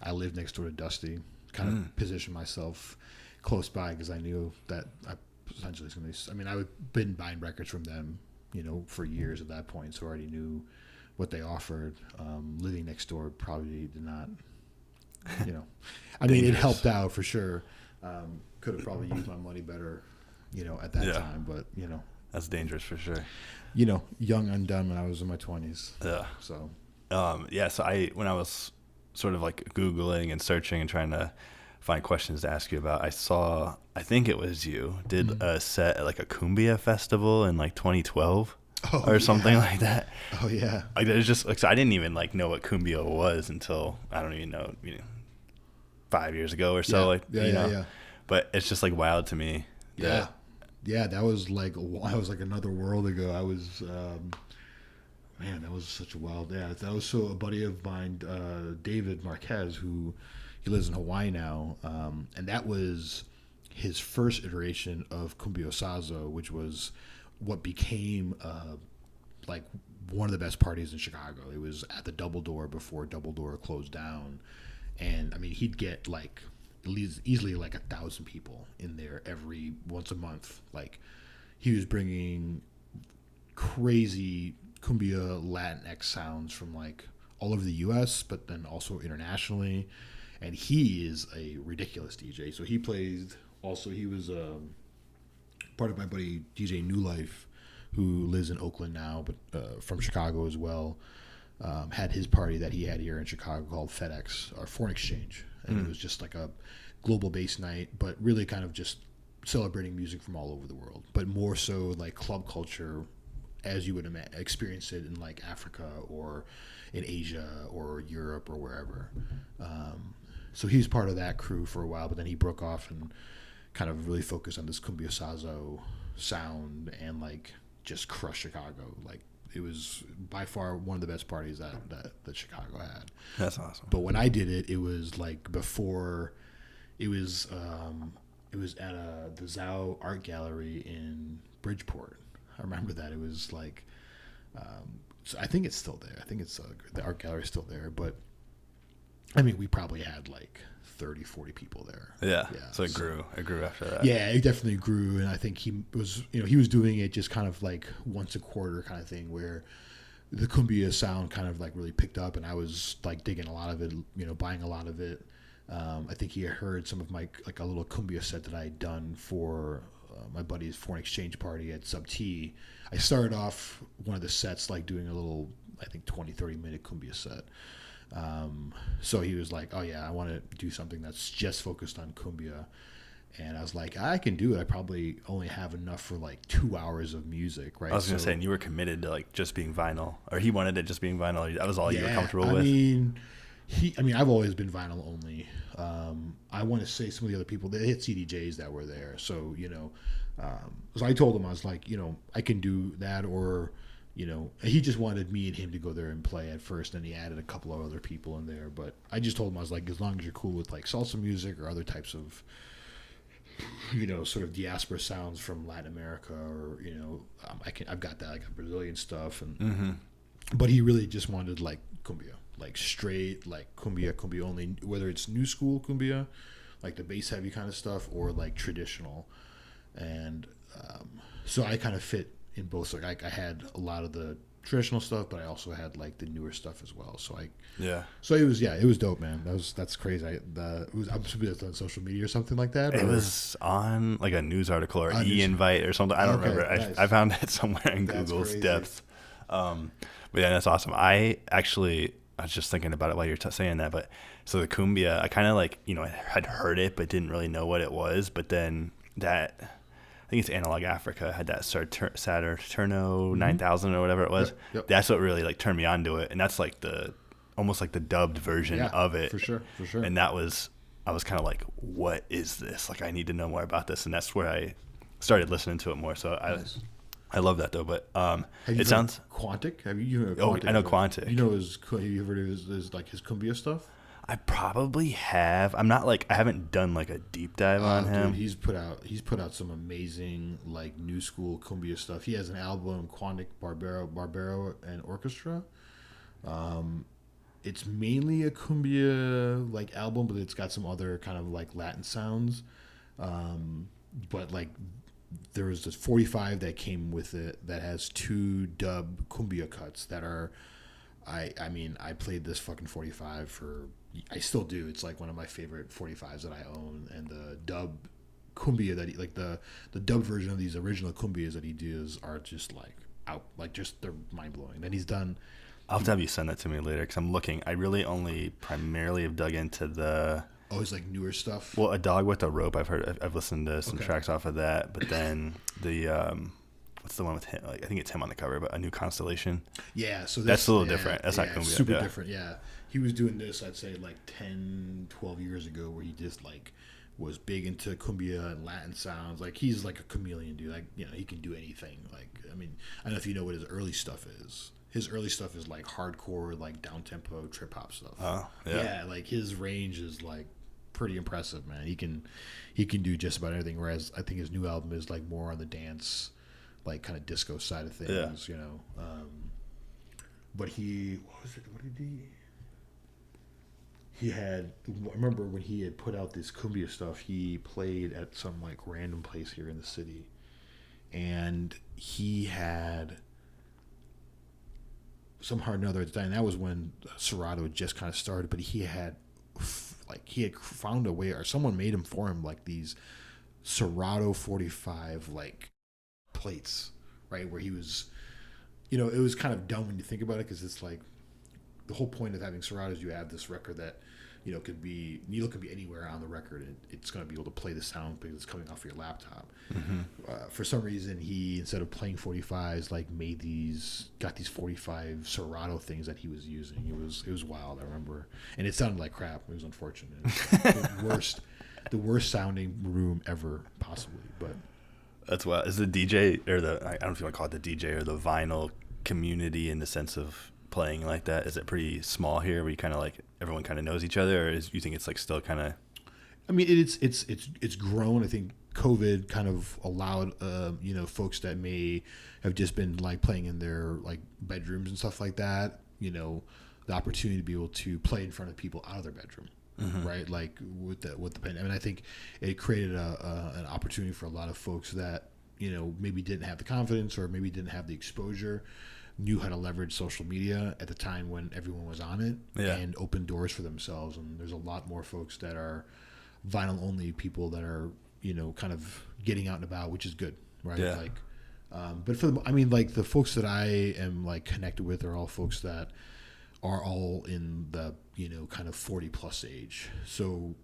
I lived next door to Dusty, kind of positioned myself close by because I knew that I potentially was going to be, I would been buying records from them, for years at that point. So I already knew what they offered. Living next door probably did not, it helped out for sure. Could have probably used my money better, at that time, but that's dangerous for sure. Young undone when I was in my 20s. Yeah. So, so when I was sort of like Googling and searching and trying to find questions to ask you about, I think it was you did a set at like a cumbia festival in like 2012 or something like that. Oh yeah. Like it was just like, so I didn't even like know what cumbia was until, I don't even know, 5 years ago or so. Yeah. But it's just like wild to me that Yeah, that was like another world ago. I was man, that was such a wild. Yeah, that was so a buddy of mine, David Marquez, who he lives in Hawaii now, and that was his first iteration of Cumbia Sazo, which was what became like one of the best parties in Chicago. It was at the Double Door before Double Door closed down, and I mean he'd get like at least easily like 1,000 people in there every once a month. Like he was bringing crazy cumbia Latinx sounds from like all over the U.S., but then also internationally. And he is a ridiculous DJ. So he plays. Also, he was part of my buddy DJ New Life, who lives in Oakland now, but from Chicago as well. Had his party that he had here in Chicago called FedEx or Foreign Exchange, and it was just like a global bass night, but really kind of just celebrating music from all over the world, but more so like club culture as you would experience it in like Africa or in Asia or Europe or wherever. So he's part of that crew for a while, but then he broke off and kind of really focused on this Cumbia Sazo sound and like just crushed Chicago. Like it was by far one of the best parties that Chicago had. That's awesome. But when I did it, it was like before. It was at the Zao Art Gallery in Bridgeport. I remember that. It was like, so I think it's still there. I think it's the art gallery is still there. But I mean, we probably had like 30, 40 people there. Yeah. So it grew. It grew after that. Yeah, it definitely grew. And I think he was doing it just kind of like once a quarter kind of thing where the cumbia sound kind of like really picked up, and I was like digging a lot of it, buying a lot of it. I think he had heard some of my like a little cumbia set that I had done for my buddy's foreign exchange party at Sub T. I started off one of the sets like doing a little, I think 20-30 minute cumbia set. So he was like, oh yeah, I want to do something that's just focused on cumbia. And I was like, I can do it. I probably only have enough for like 2 hours of music, right? I was going to say, and you were committed to like just being vinyl, or he wanted it just being vinyl. That was all you were comfortable with. I mean, I've always been vinyl only. I want to say some of the other people, they hit CDJs that were there. So, so I told him, I was like, I can do that, or, he just wanted me and him to go there and play at first. And he added a couple of other people in there. But I just told him, I was like, as long as you're cool with like salsa music or other types of, sort of diaspora sounds from Latin America, or, I've got that, like Brazilian stuff. And, but he really just wanted like cumbia. Like straight, like cumbia only, whether it's new school cumbia, like the bass heavy kind of stuff, or like traditional. And so I kind of fit in both. So like I had a lot of the traditional stuff, but I also had like the newer stuff as well. So So it was dope, man. That's crazy. I'm assuming that's on social media or something like that. It was on like a news article or e-invite or something. I don't remember. Nice. I found it somewhere in Google's depths. But yeah, that's awesome. I was just thinking about it while you're saying that, but so the cumbia, I kind of like, I had heard it, but didn't really know what it was. But then I think it's Analog Africa, had that Saturno 9000 or whatever it was. Yep. That's what really like turned me onto it. And that's like almost like the dubbed version of it. For sure. And I was kind of like, what is this? Like, I need to know more about this. And that's where I started listening to it more. So I love that though, but it sounds Quantic. Have you heard Quantic? Oh, I know Quantic. Have you heard of his like his cumbia stuff? I probably have. I'm not like I haven't done like a deep dive on him. Dude, he's put out some amazing like new school cumbia stuff. He has an album, Quantic Barbero and Orchestra. It's mainly a cumbia like album, but it's got some other kind of like Latin sounds. But like, there was this 45 that came with it that has 2 dub cumbia cuts that are, I mean, I played this fucking 45 I still do. It's like one of my favorite 45s that I own. And the dub cumbia that the dub version of these original cumbias that he does are just like out, like just they're mind blowing. Then he's done. I'll have to have you send that to me later, because I'm looking. I really only primarily have dug into the. Oh, it's like newer stuff. Well, A Dog with a Rope. I've listened to some tracks off of that, but then the what's the one with him? Like, I think it's him on the cover, but A New Constellation. Yeah, so that's a little different. That's not cumbia. Super different. Yeah, he was doing this, I'd say, like 10, 12 years ago, where he just like was big into cumbia and Latin sounds. Like he's like a chameleon dude. Like, you know, he can do anything. Like, I mean, I don't know if you know what his early stuff is. His early stuff is like hardcore, like down tempo trip hop stuff. Oh, yeah. Yeah, like his range is like pretty impressive, man. He can do just about everything. Whereas I think his new album is like more on the dance, like kind of disco side of things, you know. But what did he had, I remember when he had put out this cumbia stuff, he played at some like random place here in the city, and he had somehow or another at the time, that was when Serato had just kind of started, but he had found a way, or someone made him for him, like these Serato 45 like plates, right, where he was, you know, it was kind of dumb when you think about it, because it's like the whole point of having Serato is you have this record that, you know, needle could be anywhere on the record, and it's going to be able to play the sound because it's coming off your laptop. For some reason, he, instead of playing 45s, like got these 45 Serato things that he was using. It was wild, I remember, and it sounded like crap. It was unfortunate. the worst sounding room ever, possibly. But that's wild. Is the DJ, or I don't know if you want to call it the DJ, or the vinyl community, in the sense of playing like that, is it pretty small here, where you kind of like everyone kind of knows each other, or you think it's like still kind of? I mean, it's grown. I think COVID kind of allowed you know, folks that may have just been like playing in their like bedrooms and stuff like that, you know, the opportunity to be able to play in front of people out of their bedroom, right? Like with the pandemic, I mean, I think it created an opportunity for a lot of folks that, you know, maybe didn't have the confidence or maybe didn't have the exposure, knew how to leverage social media at the time when everyone was on it, and open doors for themselves. And there's a lot more folks that are vinyl only people that are, you know, kind of getting out and about, which is good, right? Yeah. Like, but I mean, like the folks that I am like connected with are all folks that are all in the, you know, kind of 40 plus age. So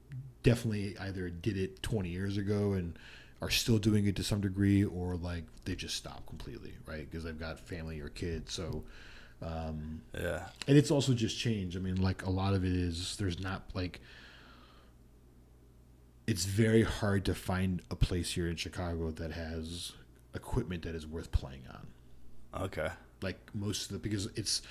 definitely either did it 20 years ago and are still doing it to some degree, or like they just stopped completely, right? Because they've got family or kids. So, and it's also just changed. I mean, like a lot of it is, there's not like, it's very hard to find a place here in Chicago that has equipment that is worth playing on. Okay. Like most of the, because it's,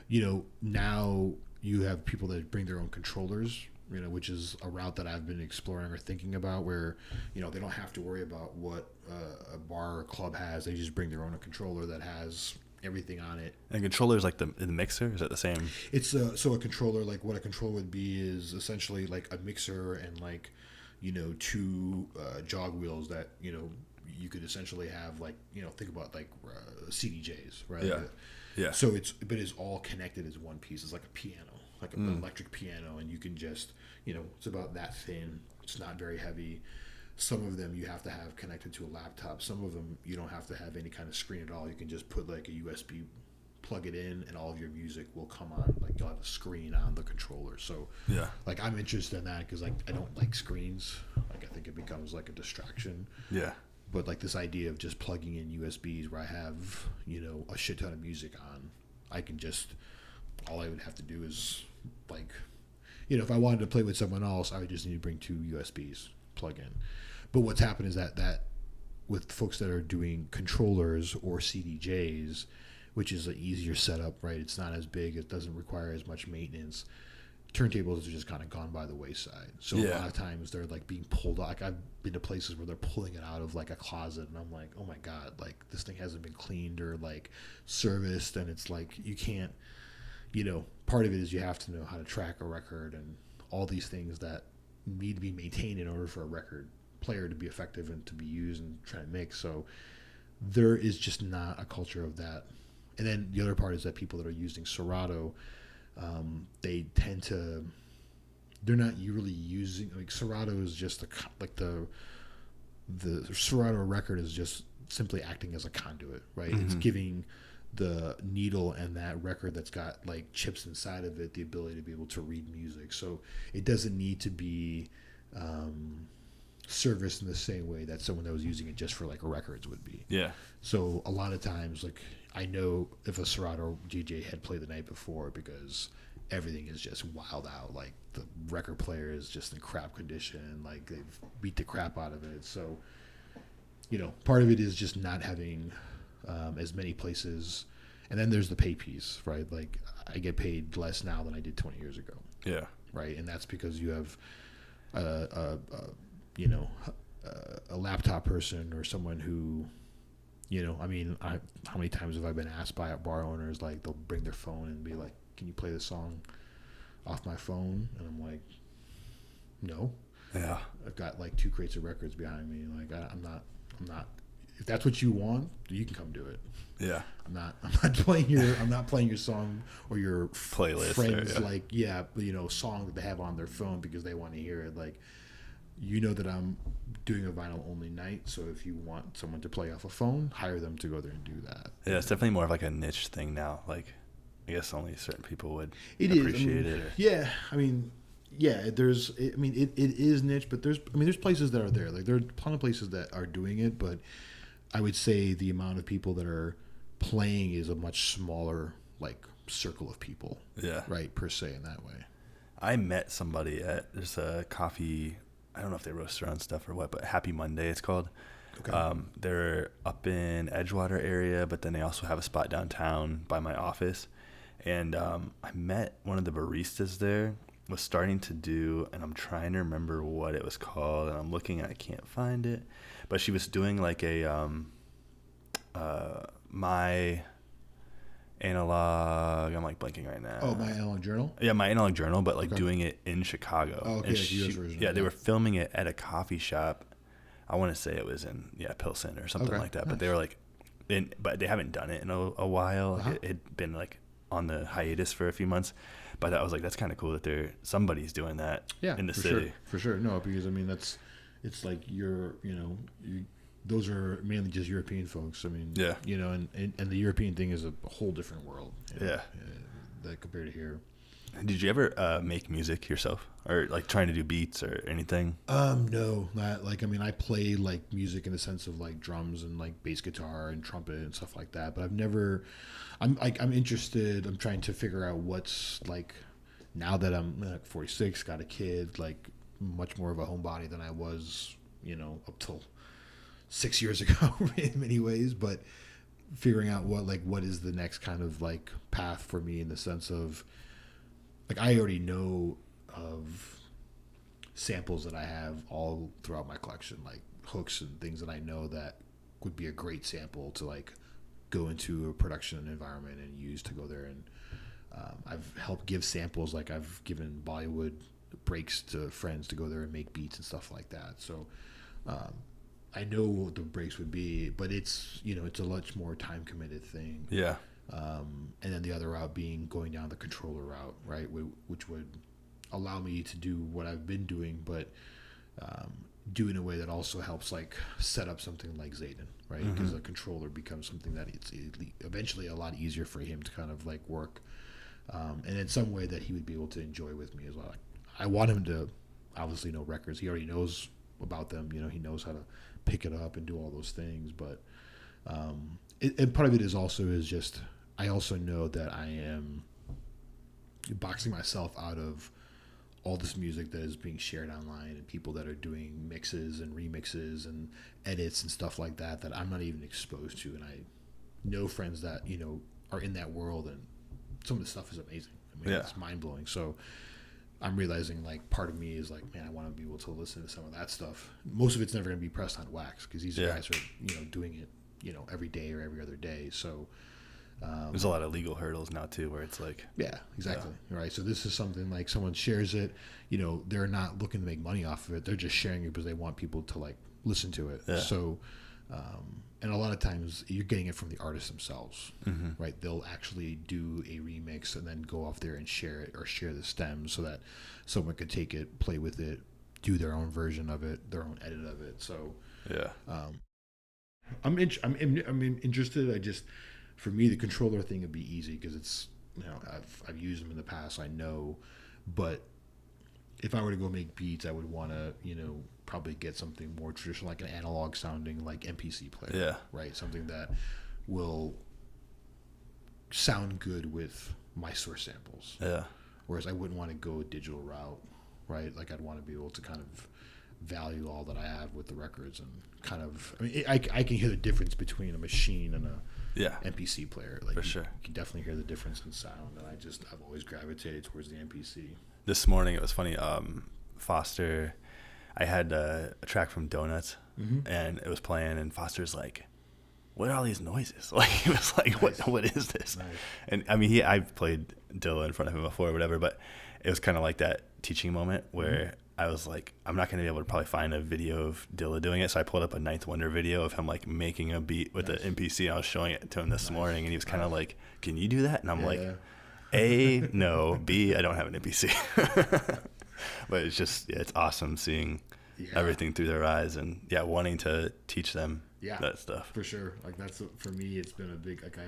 you know, now you have people that bring their own controllers, you know, which is a route that I've been exploring or thinking about, where, you know, they don't have to worry about what a bar or club has. They just bring their own controller that has everything on it. And controller is like the mixer? Is that the same? It's so a controller, like what a controller would be is essentially like a mixer and like, you know, two jog wheels that, you know, you could essentially have, like, you know, think about like CDJs, right? Yeah. So it's all connected as one piece. It's like a piano, like an electric piano, and you can just, you know, it's about that thin. It's not very heavy. Some of them you have to have connected to a laptop. Some of them you don't have to have any kind of screen at all. You can just put like a USB, plug it in, and all of your music will come on. Like you'll have a screen on the controller. So like I'm interested in that because like I don't like screens. Like I think it becomes like a distraction. Yeah. But like this idea of just plugging in USBs where I have, you know, a shit ton of music on, I can just, all I would have to do is like, you know, if I wanted to play with someone else, I would just need to bring two USBs, plug in. But what's happened is that with folks that are doing controllers or CDJs, which is an easier setup, right? It's not as big. It doesn't require as much maintenance. Turntables are just kind of gone by the wayside. So a lot of times they're like being pulled out. Like I've been to places where they're pulling it out of like a closet, and I'm like, oh my God, like this thing hasn't been cleaned or like serviced. And it's like, you can't, you know, part of it is you have to know how to track a record and all these things that need to be maintained in order for a record player to be effective and to be used and try to mix. So there is just not a culture of that. And then the other part is that people that are using Serato, they tend to, they're not really using, like Serato is just the Serato record is just simply acting as a conduit, right? It's giving the needle and that record that's got like chips inside of it the ability to be able to read music. So it doesn't need to be serviced in the same way that someone that was using it just for like records would be. Yeah. So a lot of times, like I know if a Serato DJ had played the night before because everything is just wild out. Like the record player is just in crap condition. Like they've beat the crap out of it. So, part of it is just not having as many places. And then there's the pay piece, right? Like I get paid less now than I did 20 years ago. Yeah. Right. And that's because you have a laptop person or someone who, how many times have I been asked by bar owners, like they'll bring their phone and be like, can you play this song off my phone? And I'm like, no. Yeah. I've got like 2 crates of records behind me. Like I'm not, if that's what you want, you can come do it. Yeah. I'm not playing your song or your playlist friends song that they have on their phone because they want to hear it. Like, that I'm doing a vinyl only night, so if you want someone to play off a phone, hire them to go there and do that. Yeah, it's definitely more of like a niche thing now. Like, I guess only certain people would appreciate it. Yeah, it is niche, but there's places that are there. Like there are a ton of places that are doing it, but I would say the amount of people that are playing is a much smaller like circle of people. Yeah. Right, per se in that way. I met somebody at there's a coffee. I don't know if they roast their own stuff or what, but Happy Monday it's called. Okay. They're up in Edgewater area, but then they also have a spot downtown by my office. And I met one of the baristas there. Was starting to do, and I'm trying to remember what it was called, and I'm looking and I can't find it. But she was doing like a my analog. I'm like blanking right now. Oh, my analog journal. Yeah, my analog journal, but like doing it in Chicago. Oh, okay. And like US version. Yeah, they were filming it at a coffee shop. I want to say it was in Pilsen or something like that. Nice. But they were like, but they haven't done it in a while. Uh-huh. It had been like on the hiatus for a few months. But I was like, that's kind of cool that somebody's doing that in the city. Sure, for sure. No, because it's like those are mainly just European folks. And the European thing is a whole different world. That compared to here. Did you ever make music yourself, or like trying to do beats or anything? No, not like I play like music in the sense of like drums and like bass guitar and trumpet and stuff like that. But I've never. I'm interested. I'm trying to figure out what's like now that I'm like 46, got a kid, like much more of a homebody than I was, up till 6 years ago in many ways. But figuring out what is the next kind of like path for me in the sense of. Like I already know of samples that I have all throughout my collection, like hooks and things that I know that would be a great sample to like go into a production environment and use to go there. And I've helped give samples, like I've given Bollywood breaks to friends to go there and make beats and stuff like that. So I know what the breaks would be, but it's it's a much more time committed thing. Yeah. And then the other route being going down the controller route, right, which would allow me to do what I've been doing, but do in a way that also helps like set up something like Zayden, right? Because a controller becomes something that it's eventually a lot easier for him to kind of like work, and in some way that he would be able to enjoy with me as well. I want him to obviously know records. He already knows about them. He knows how to pick it up and do all those things, but and part of it is just I also know that I am boxing myself out of all this music that is being shared online and people that are doing mixes and remixes and edits and stuff like that I'm not even exposed to. And I know friends that, are in that world, and some of the stuff is amazing. It's mind-blowing. So I'm realizing like part of me is like, man, I want to be able to listen to some of that stuff. Most of it's never going to be pressed on wax because these guys are, doing it, every day or every other day. So there's a lot of legal hurdles now too, where it's like, exactly. Right. So this is something like someone shares it, they're not looking to make money off of it. They're just sharing it because they want people to like listen to it. So, and a lot of times you're getting it from the artists themselves, right? They'll actually do a remix and then go off there and share it or share the stems so that someone could take it, play with it, do their own version of it, their own edit of it. So, I'm interested. For me, the controller thing would be easy because it's, I've used them in the past. I know, but if I were to go make beats, I would want to, probably get something more traditional, like an analog sounding, like MPC player. Yeah. Right. Something that will sound good with my source samples. Yeah. Whereas I wouldn't want to go a digital route, right? Like I'd want to be able to kind of value all that I have with the records and kind of. I mean, I can hear the difference between a machine and a MPC player. Like for sure, you can definitely hear the difference in sound, and I've always gravitated towards the MPC. This morning it was funny. Foster, I had a track from Donuts, and it was playing, and Foster's like, "What are all these noises?" Like he was like, nice. What is this?" Nice. And I mean, I've played Dilla in front of him before or whatever, but it was kind of like that teaching moment where I was like, I'm not going to be able to probably find a video of Dilla doing it. So I pulled up a Ninth Wonder video of him like making a beat with the MPC. I was showing it to him this morning, and he was kind of like, "Can you do that?" And I'm like, A, no, B, I don't have an MPC. But it's just, it's awesome seeing everything through their eyes and wanting to teach them that stuff. For sure. Like that's, for me, it's been a big, like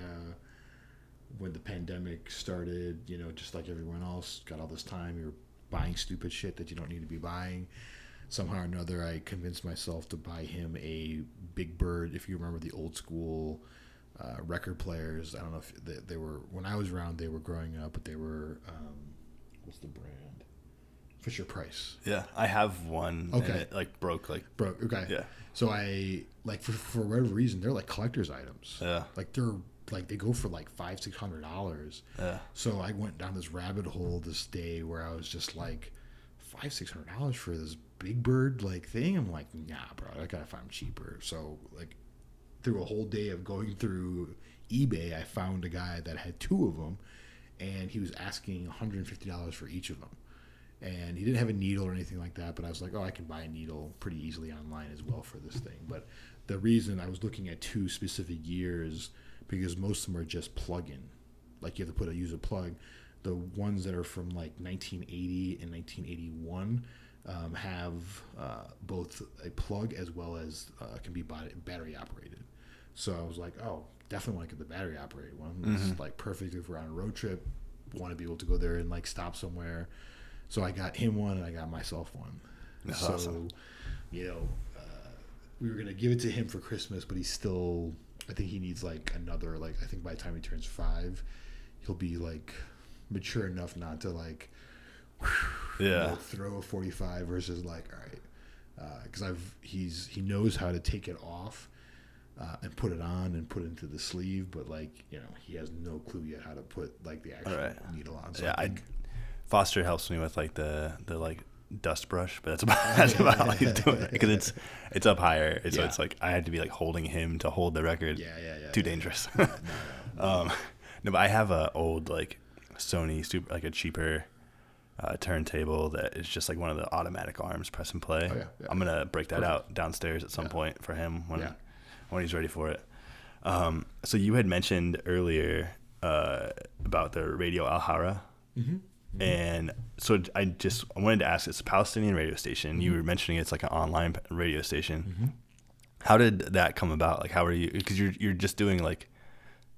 when the pandemic started, you know, just like everyone else, got all this time, you're buying stupid shit that you don't need to be buying. Somehow or another, I convinced myself to buy him a Big Bird. If you remember the old school record players, I don't know if they were, when I was around, they were growing up, but they were, what's the brand? Fisher Price. Yeah, I have one. Okay. And it like broke. Okay. Yeah. So I like for whatever reason, they're like collector's items. Yeah. Like they go for like $500-$600. Yeah. So I went down this rabbit hole this day where I was just like, $500-$600 for this Big Bird like thing. I'm like, nah, bro, I gotta find cheaper. So like, through a whole day of going through eBay, I found a guy that had two of them, and he was asking $150 for each of them. And he didn't have a needle or anything like that, but I was like, oh, I can buy a needle pretty easily online as well for this thing. But the reason I was looking at two specific years, because most of them are just plug-in. Like you have to use a plug. The ones that are from like 1980 and 1981 have both a plug as well as can be battery operated. So I was like, oh, definitely want to get the battery operated one. It's like perfect if we're on a road trip, want to be able to go there and like stop somewhere. So I got him one and I got myself one. That's so, awesome. You know, we were going to give it to him for Christmas, but he's still, I think he needs like another, like, I think by the time he turns 5, he'll be like mature enough not to like, you know, throw a 45 versus like, all right. Because he knows how to take it off and put it on and put it into the sleeve, but like, you know, he has no clue yet how to put like the actual needle on. So I think Foster helps me with like the like dust brush, but that's about all he's doing, because it's up higher, so it's like I had to be like holding him to hold the record. Too dangerous. No, but I have a old like Sony super, like a cheaper turntable that is just like one of the automatic arms, press and play. I'm gonna break that out downstairs at some point for him when he's ready for it. So you had mentioned earlier about the Radio Alhara. And so I wanted to ask, it's a Palestinian radio station. You were mentioning it's like an online radio station. How did that come about? Like, how are you, because you're just doing like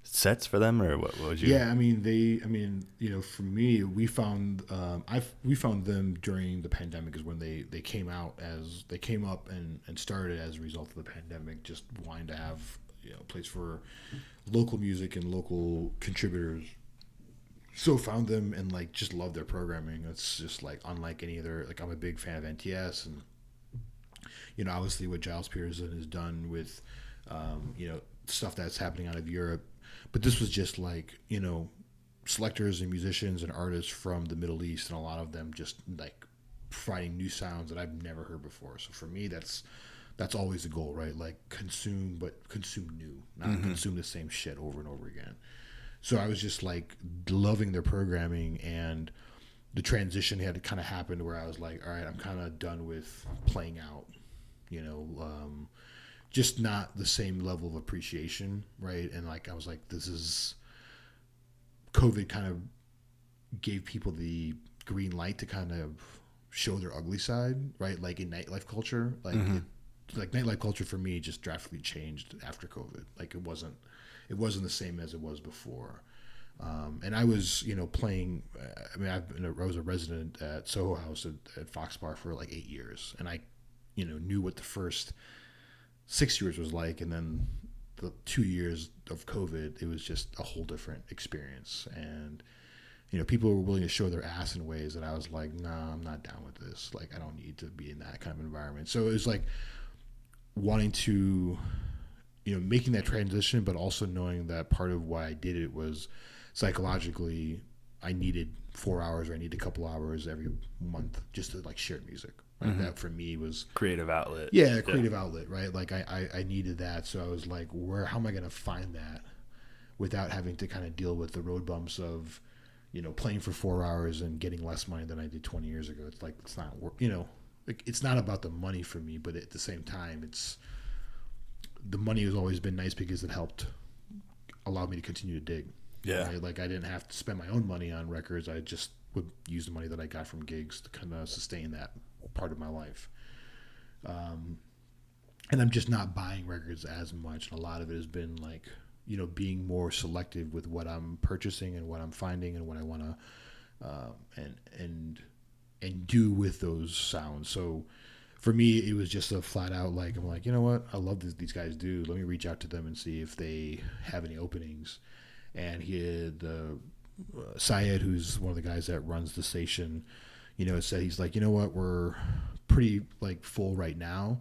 sets for them, or what would you? Yeah, I mean, you know, for me, we found them during the pandemic, is when they came up and started as a result of the pandemic, just wanting to have, you know, a place for local music and local contributors. So found them and like just loved their programming. It's just like unlike any other. Like I'm a big fan of NTS, and you know, obviously what Giles Pearson has done with you know, stuff that's happening out of Europe. But this was just like, you know, selectors and musicians and artists from the Middle East, and a lot of them just like providing new sounds that I've never heard before. So for me, that's always the goal, right? Like consume, but consume new, not consume the same shit over and over again. So I was just like loving their programming, and the transition had kind of happened where I was like, all right, I'm kind of done with playing out, you know, just not the same level of appreciation, right? And like I was like, this is, COVID kind of gave people the green light to kind of show their ugly side, right? Like in nightlife culture, like like nightlife culture for me just drastically changed after COVID. Like it wasn't the same as it was before. And I was, you know, playing, I mean, I was a resident at Soho House at Fox Bar for like 8 years. And I, you know, knew what the first 6 years was like. And then the 2 years of COVID, it was just a whole different experience. And people were willing to show their ass in ways that I was like, nah, I'm not down with this. Like, I don't need to be in that kind of environment. So it was like wanting to, making that transition, but also knowing that part of why I did it was psychologically I needed 4 hours or I needed a couple hours every month just to like share music. Right? Mm-hmm. That for me was creative outlet. Yeah, creative outlet, right? Like I needed that. So I was like, how am I going to find that without having to kind of deal with the road bumps of, playing for 4 hours and getting less money than I did 20 years ago. It's like, it's not, like, it's not about the money for me, but at the same time, the money has always been nice because it helped allow me to continue to dig. Yeah. Right? Like I didn't have to spend my own money on records. I just would use the money that I got from gigs to kind of sustain that part of my life. And I'm just not buying records as much. And a lot of it has been like, being more selective with what I'm purchasing and what I'm finding and what I want to, and do with those sounds. So for me, it was just a flat out, like, I'm like, you know what? I love these guys do. Let me reach out to them and see if they have any openings. And he had Syed, who's one of the guys that runs the station, said, he's like, you know what? We're pretty like full right now,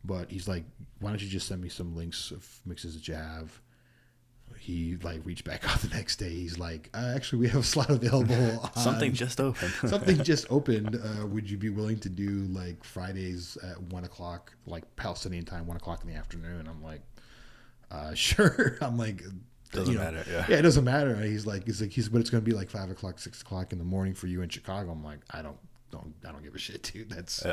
but he's like, why don't you just send me some links of mixes that you have? He like reached back out the next day. He's like, actually, we have a slot available. Something just opened. Something just opened. Would you be willing to do like Fridays at 1:00, like Palestinian time, 1:00 in the afternoon? I'm like, sure. I'm like, doesn't matter. Yeah. Yeah, it doesn't matter. He's like, but it's going to be like 5:00, 6:00 in the morning for you in Chicago. I'm like, I don't give a shit, dude. That's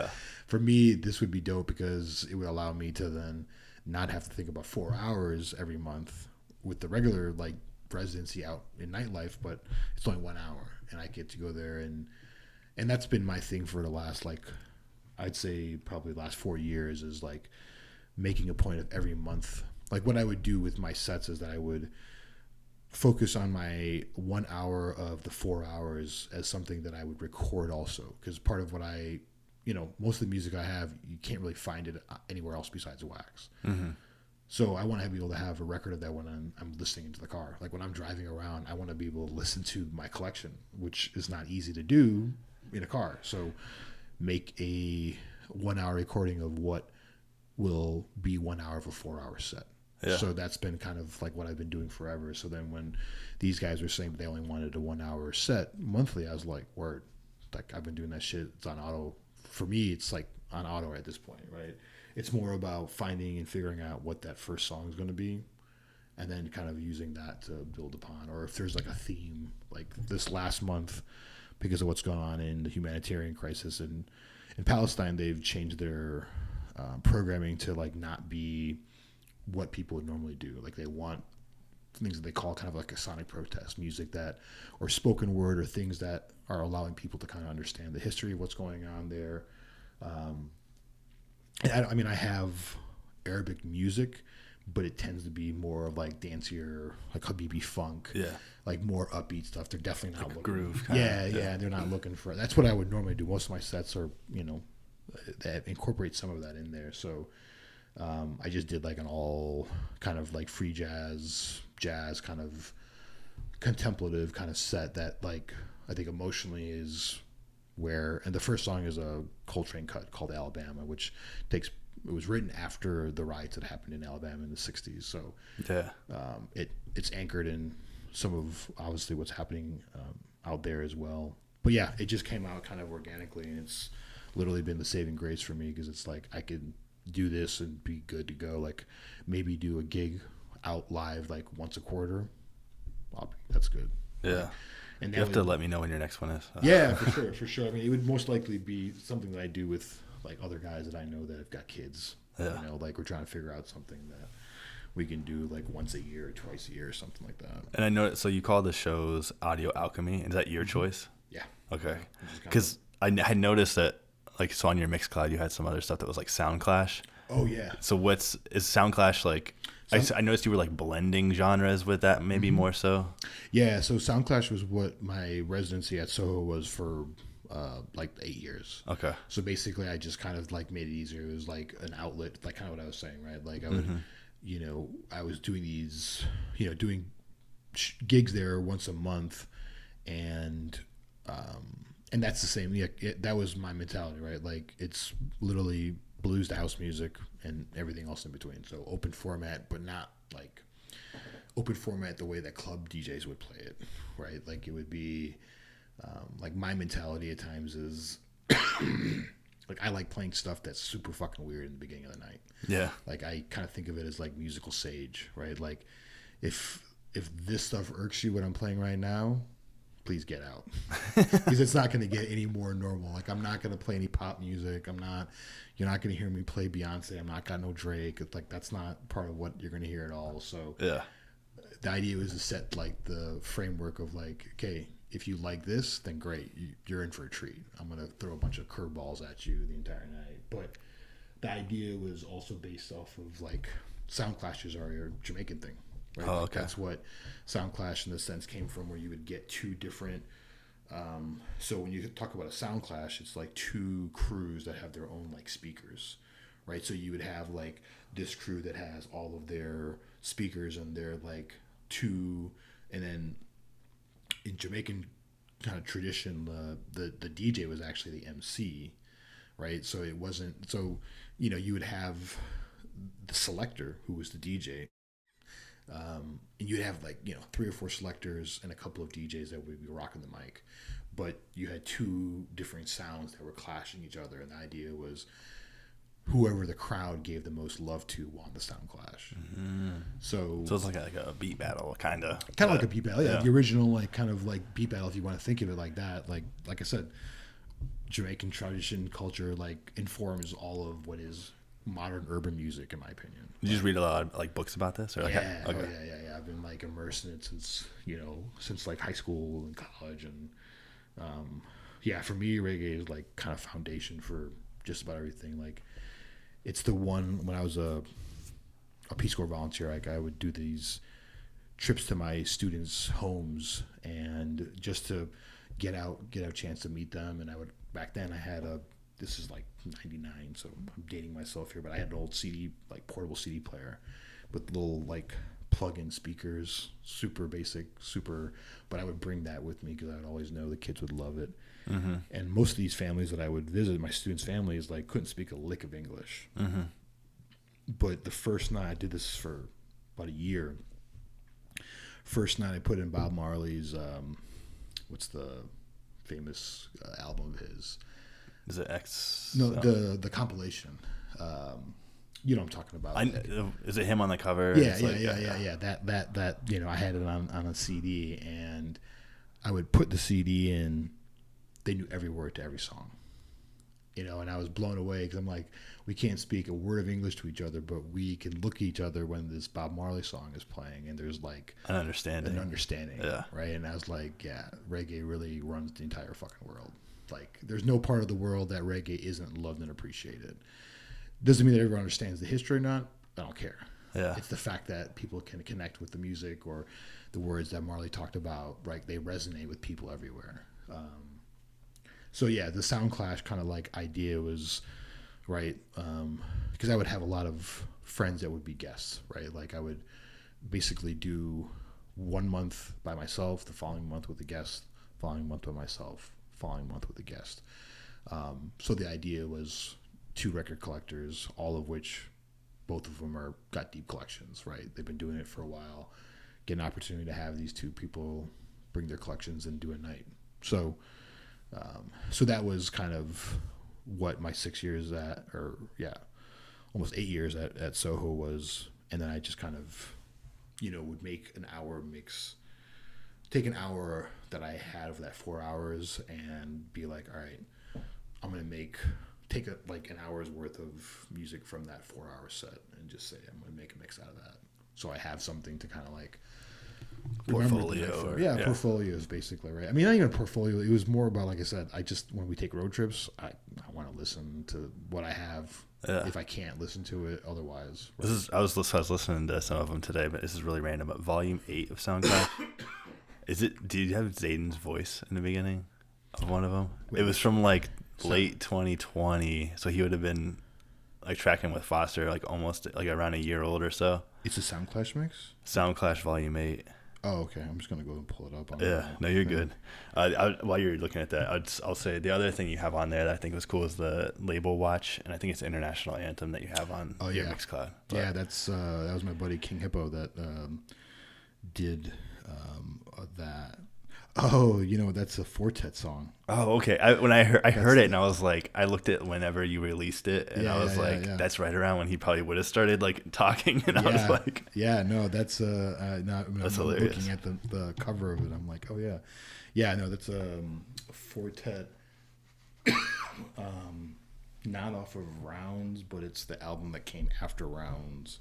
for me. This would be dope because it would allow me to then not have to think about 4 hours every month with the regular like residency out in nightlife, but it's only 1 hour and I get to go there and that's been my thing for the last, like, I'd say probably the last 4 years is like making a point of every month. Like what I would do with my sets is that I would focus on my 1 hour of the 4 hours as something that I would record also. Cause part of what most of the music I have, you can't really find it anywhere else besides Wax. Mm-hmm. So I want to be able to have a record of that when I'm listening into the car. Like when I'm driving around, I want to be able to listen to my collection, which is not easy to do in a car. So make a 1 hour recording of what will be 1 hour of a 4 hour set. Yeah. So that's been kind of like what I've been doing forever. So then when these guys were saying they only wanted a 1 hour set monthly, I was like, word, like I've been doing that shit. It's on auto. For me, it's like on auto at this point, right? It's more about finding and figuring out what that first song is going to be and then kind of using that to build upon. Or if there's like a theme, like this last month, because of what's going on in the humanitarian crisis in Palestine, they've changed their programming to like not be what people would normally do. Like they want things that they call kind of like a sonic protest music that, or spoken word, or things that are allowing people to kind of understand the history of what's going on there. I have Arabic music, but it tends to be more of like dancier, like Habibi funk, like more upbeat stuff. They're definitely not like looking, groove. Yeah. They're not looking for. That's what I would normally do. Most of my sets are, that incorporate some of that in there. So I just did like an all kind of like free jazz kind of contemplative kind of set that like I think emotionally is where, and the first song is a Coltrane cut called Alabama, which it was written after the riots that happened in Alabama in the 60s. So it's anchored in some of obviously what's happening out there as well. But yeah, it just came out kind of organically, and it's literally been the saving grace for me because it's like I could do this and be good to go. Like maybe do a gig out live like once a quarter. That's good. Yeah. And you have to let me know when your next one is. Yeah, for sure. I mean, it would most likely be something that I do with like other guys that I know that have got kids. Yeah. Like we're trying to figure out something that we can do like once a year or twice a year or something like that. And I know, so you call the shows Audio Alchemy. Is that your choice? Yeah. Okay. Because I had noticed that, like, so on your Mixcloud, you had some other stuff that was like Sound Clash. Oh, yeah. So is Sound Clash like, I noticed you were like blending genres with that, maybe more so? Yeah, so Sound Clash was what my residency at Soho was for like 8 years. Okay. So basically I just kind of like made it easier. It was like an outlet, like kind of what I was saying, right? Like I would, I was doing these, doing gigs there once a month. and that's the same. Yeah, that was my mentality, right? Like it's literally blues to house music and everything else in between. So open format, but not like open format the way that club DJs would play it, right? Like it would be like my mentality at times is like I like playing stuff that's super fucking weird in the beginning of the night. Yeah. Like I kind of think of it as like musical sage, right? Like if this stuff irks you what I'm playing right now, please get out. Because it's not going to get any more normal. Like I'm not going to play any pop music. You're not going to hear me play Beyonce. I'm not got no Drake. It's like that's not part of what you're going to hear at all. So yeah. The idea was to set like the framework of like, okay, if you like this, then great. You're in for a treat. I'm going to throw a bunch of curveballs at you the entire night. But the idea was also based off of like sound clashes are a Jamaican thing. Right? Oh, like okay. That's what sound clash in the sense came from, where you would get two different. So when you talk about a sound clash, it's like two crews that have their own like speakers, right? So you would have like this crew that has all of their speakers and they're like two, and then in Jamaican kind of tradition, the DJ was actually the MC, right? So it wasn't so you would have the selector who was the DJ. And you'd have like 3 or 4 selectors and a couple of DJs that would be rocking the mic, but you had two different sounds that were clashing each other, and the idea was whoever the crowd gave the most love to won the sound clash. Mm-hmm. So it's like a beat battle, kind of like a beat battle. Yeah, the original like kind of like beat battle, if you want to think of it like that. Like I said, Jamaican tradition culture like informs all of what is modern urban music, in my opinion. Did you just read a lot of like books about this? Or like, yeah, okay. Yeah. I've been like immersed in it since like high school and college, and for me, reggae is like kind of foundation for just about everything. Like it's the one when I was a Peace Corps volunteer, like I would do these trips to my students' homes and just to get a chance to meet them. And I would back then I had this is like 99, so I'm dating myself here, but I had an old CD, like portable CD player with little like plug-in speakers, super basic, but I would bring that with me because I'd always know the kids would love it. Mm-hmm. And most of these families that I would visit, my students' families, like couldn't speak a lick of English. Mm-hmm. But the first night, I did this for about a year. First night I put in Bob Marley's, what's the famous album of his? Is it X? No, the compilation. You know what I'm talking about. Is it him on the cover? Yeah. That I had it on a CD, and I would put the CD in. They knew every word to every song. And I was blown away because I'm like, we can't speak a word of English to each other, but we can look at each other when this Bob Marley song is playing, and there's like an understanding, right? And I was like, yeah, reggae really runs the entire fucking world. Like, there's no part of the world that reggae isn't loved and appreciated. Doesn't mean that everyone understands the history or not. I don't care. Yeah, it's the fact that people can connect with the music or the words that Marley talked about. Right, they resonate with people everywhere. So yeah, the sound clash kind of like idea was right, because I would have a lot of friends that would be guests, right? Like I would basically do 1 month by myself, the following month with a guest, following month with myself, following month with a guest. So the idea was 2 record collectors, all of which both of them got deep collections, right? They've been doing it for a while. Get an opportunity to have these 2 people bring their collections and do a night. So that was kind of what my 6 years almost 8 years at Soho was. And then I just kind of, would make an hour mix, take an hour that I had of that 4 hours and be like, all right, I'm going to take an hour's worth of music from that 4-hour set and just say, I'm going to make a mix out of that. So I have something to kind of like, portfolio. Portfolios basically, right? I mean, not even a portfolio. It was more about, like I said, when we take road trips, I want to listen to what I have if I can't listen to it otherwise. Right? I was listening to some of them today, but this is really random. But Volume 8 of SoundCloud, did you have Zayden's voice in the beginning of one of them? It was from like late 2020, so he would have been like tracking with Foster, like almost like around a year old or so. It's a Soundclash mix? Soundclash Volume 8. Oh, okay. I'm just gonna go and pull it up. No, you're good. While you're looking at that, I'll say the other thing you have on there that I think was cool is the label watch, and I think it's the international anthem that you have on your Mixcloud. But, yeah, that was my buddy King Hippo that did that. Oh, that's a Fortet song. Oh, okay. When I heard it, and I was like, I looked at whenever you released it, and I was that's right around when he probably would have started like talking, and I was like, that's I'm hilarious. Looking at the cover of it, I'm like, oh yeah, no, that's Fortet, not off of Rounds, but it's the album that came after Rounds.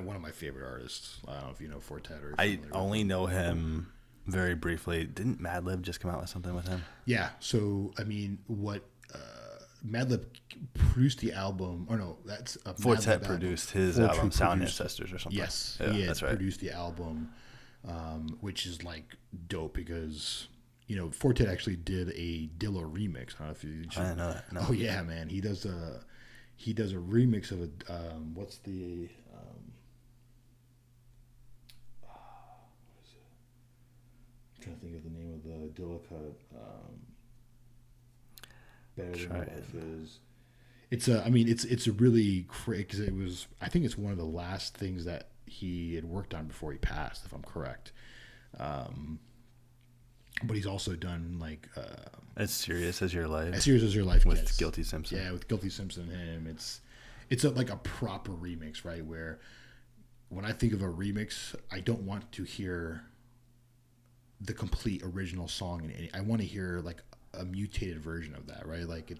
One of my favorite artists. I don't know if you know Fortet or. I only know him very briefly. Didn't Madlib just come out with something with him? Yeah. So I mean, what Madlib produced the album? Or no, that's Fortet produced his album, Sound Ancestors or something. Yes, that's right. Produced the album, which is like dope because Fortet actually did a Dilla remix. I don't know if you. I didn't know that. No. Oh yeah, man. He does a remix of a what's the I'm trying to think of the name of the Dilla cut. Better Than Life is. It's a really great because it was. I think it's one of the last things that he had worked on before he passed, if I'm correct. But he's also done like As Serious as Your Life. As Serious as Your Life with Guilty Simpson. Yeah, with Guilty Simpson and him. It's like a proper remix, right? Where when I think of a remix, I don't want to hear the complete original song, and I want to hear like a mutated version of that, right? Like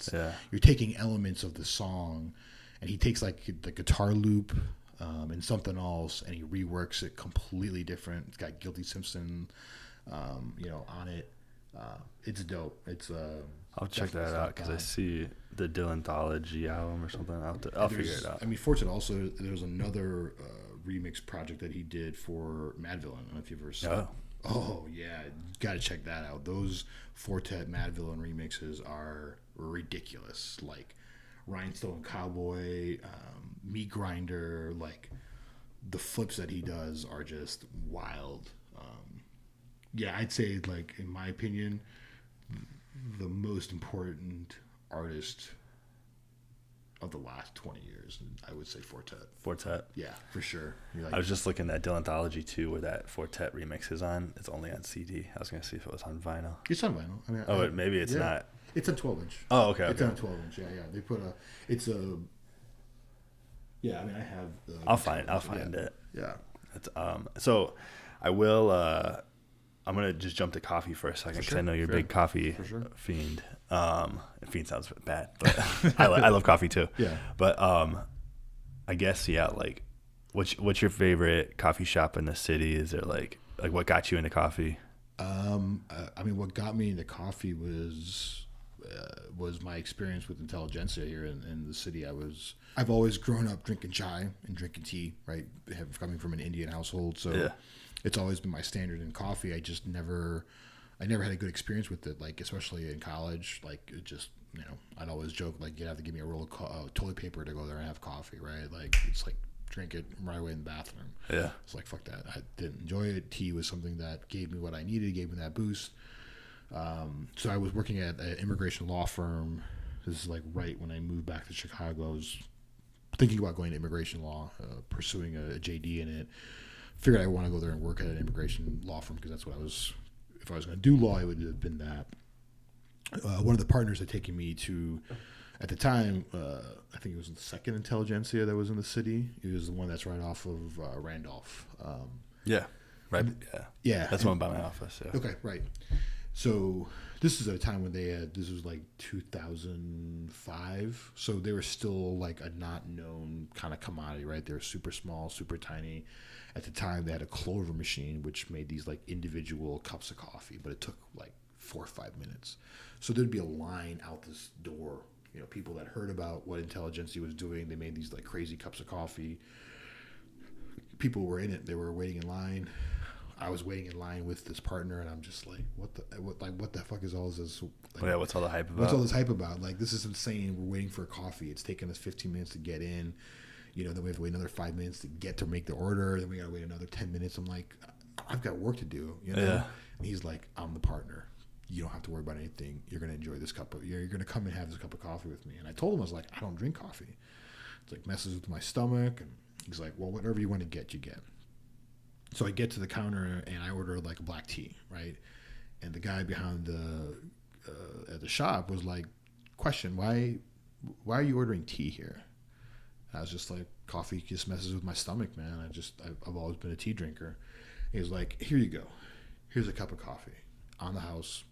you're taking elements of the song, and he takes like the guitar loop and something else, and he reworks it completely different. It's got Guilty Simpson, on it. It's dope. It's I'll check that out because I see the Dylanthology album or something. I'll figure it out. I mean, Fortet also, there's another remix project that he did for Madvillain. I don't know if you've ever seen. Oh yeah, you got to check that out. Those Fortet Madvillain remixes are ridiculous. Like Rhinestone Cowboy, Meat Grinder, like the flips that he does are just wild. I'd say, like, in my opinion, the most important artist of the last 20 years, and I would say Fortet. Yeah, for sure. I was just looking at Dylanthology too, where that Fortet remix is on. It's only on CD. I was going to see if it was on vinyl. It's on vinyl. I mean, maybe it's not. It's a 12-inch. Oh, okay. It's on a 12-inch. Yeah. They put it's a. Yeah, I mean, I have. I'll find it. Yeah. It's, so, I will. I'm gonna just jump to coffee for a second because I know you're a big coffee fiend. Fiend sounds bad, but I love coffee too. Yeah. But I guess like, what's your favorite coffee shop in the city? Is there like what got you into coffee? I mean, what got me into coffee was my experience with intelligentsia here in the city. I've always grown up drinking chai and drinking tea, right? Coming from an Indian household, so it's always been my standard in coffee. I never had a good experience with it, like especially in college. Like it just, I'd always joke like you'd have to give me a roll of toilet paper to go there and have coffee, right? Like it's like drink it right away in the bathroom. Yeah, it's like fuck that. I didn't enjoy it. Tea was something that gave me what I needed, gave me that boost. So I was working at an immigration law firm. This is like right when I moved back to Chicago. I was thinking about going to immigration law, pursuing a JD in it. Figured I want to go there and work at an immigration law firm because that's what I was. If I was going to do law, it would have been that. One of the partners had taken me to, at the time, I think it was the second Intelligentsia that was in the city. It was the one that's right off of Randolph. Right. Yeah. That's one by my office. Yeah. Okay, right. So this is at a time when this was like 2005. So they were still like a not known kind of commodity, right? They were super small, super tiny. At the time, they had a Clover machine, which made these like individual cups of coffee, but it took like 4 or 5 minutes. So there'd be a line out this door. People that heard about what Intelligentsia was doing, they made these like crazy cups of coffee. People were in it. They were waiting in line. I was waiting in line with this partner, and I'm just like, what the fuck is all this? Like, what's all the hype about? What's all this hype about? Like, this is insane. We're waiting for a coffee. It's taken us 15 minutes to get in. Then we have to wait another 5 minutes to get to make the order. Then we got to wait another 10 minutes. I'm like, I've got work to do, Yeah. And he's like, I'm the partner. You don't have to worry about anything. You're going to enjoy this you're going to come and have this cup of coffee with me. And I told him, I was like, I don't drink coffee. It's like messes with my stomach. And he's like, well, whatever you want to get, you get. So I get to the counter and I order like a black tea, right? And the guy behind at the shop was like, question, why are you ordering tea here? And I was just like, coffee just messes with my stomach, man. I've always been a tea drinker. He was like, here you go. Here's a cup of coffee on the house.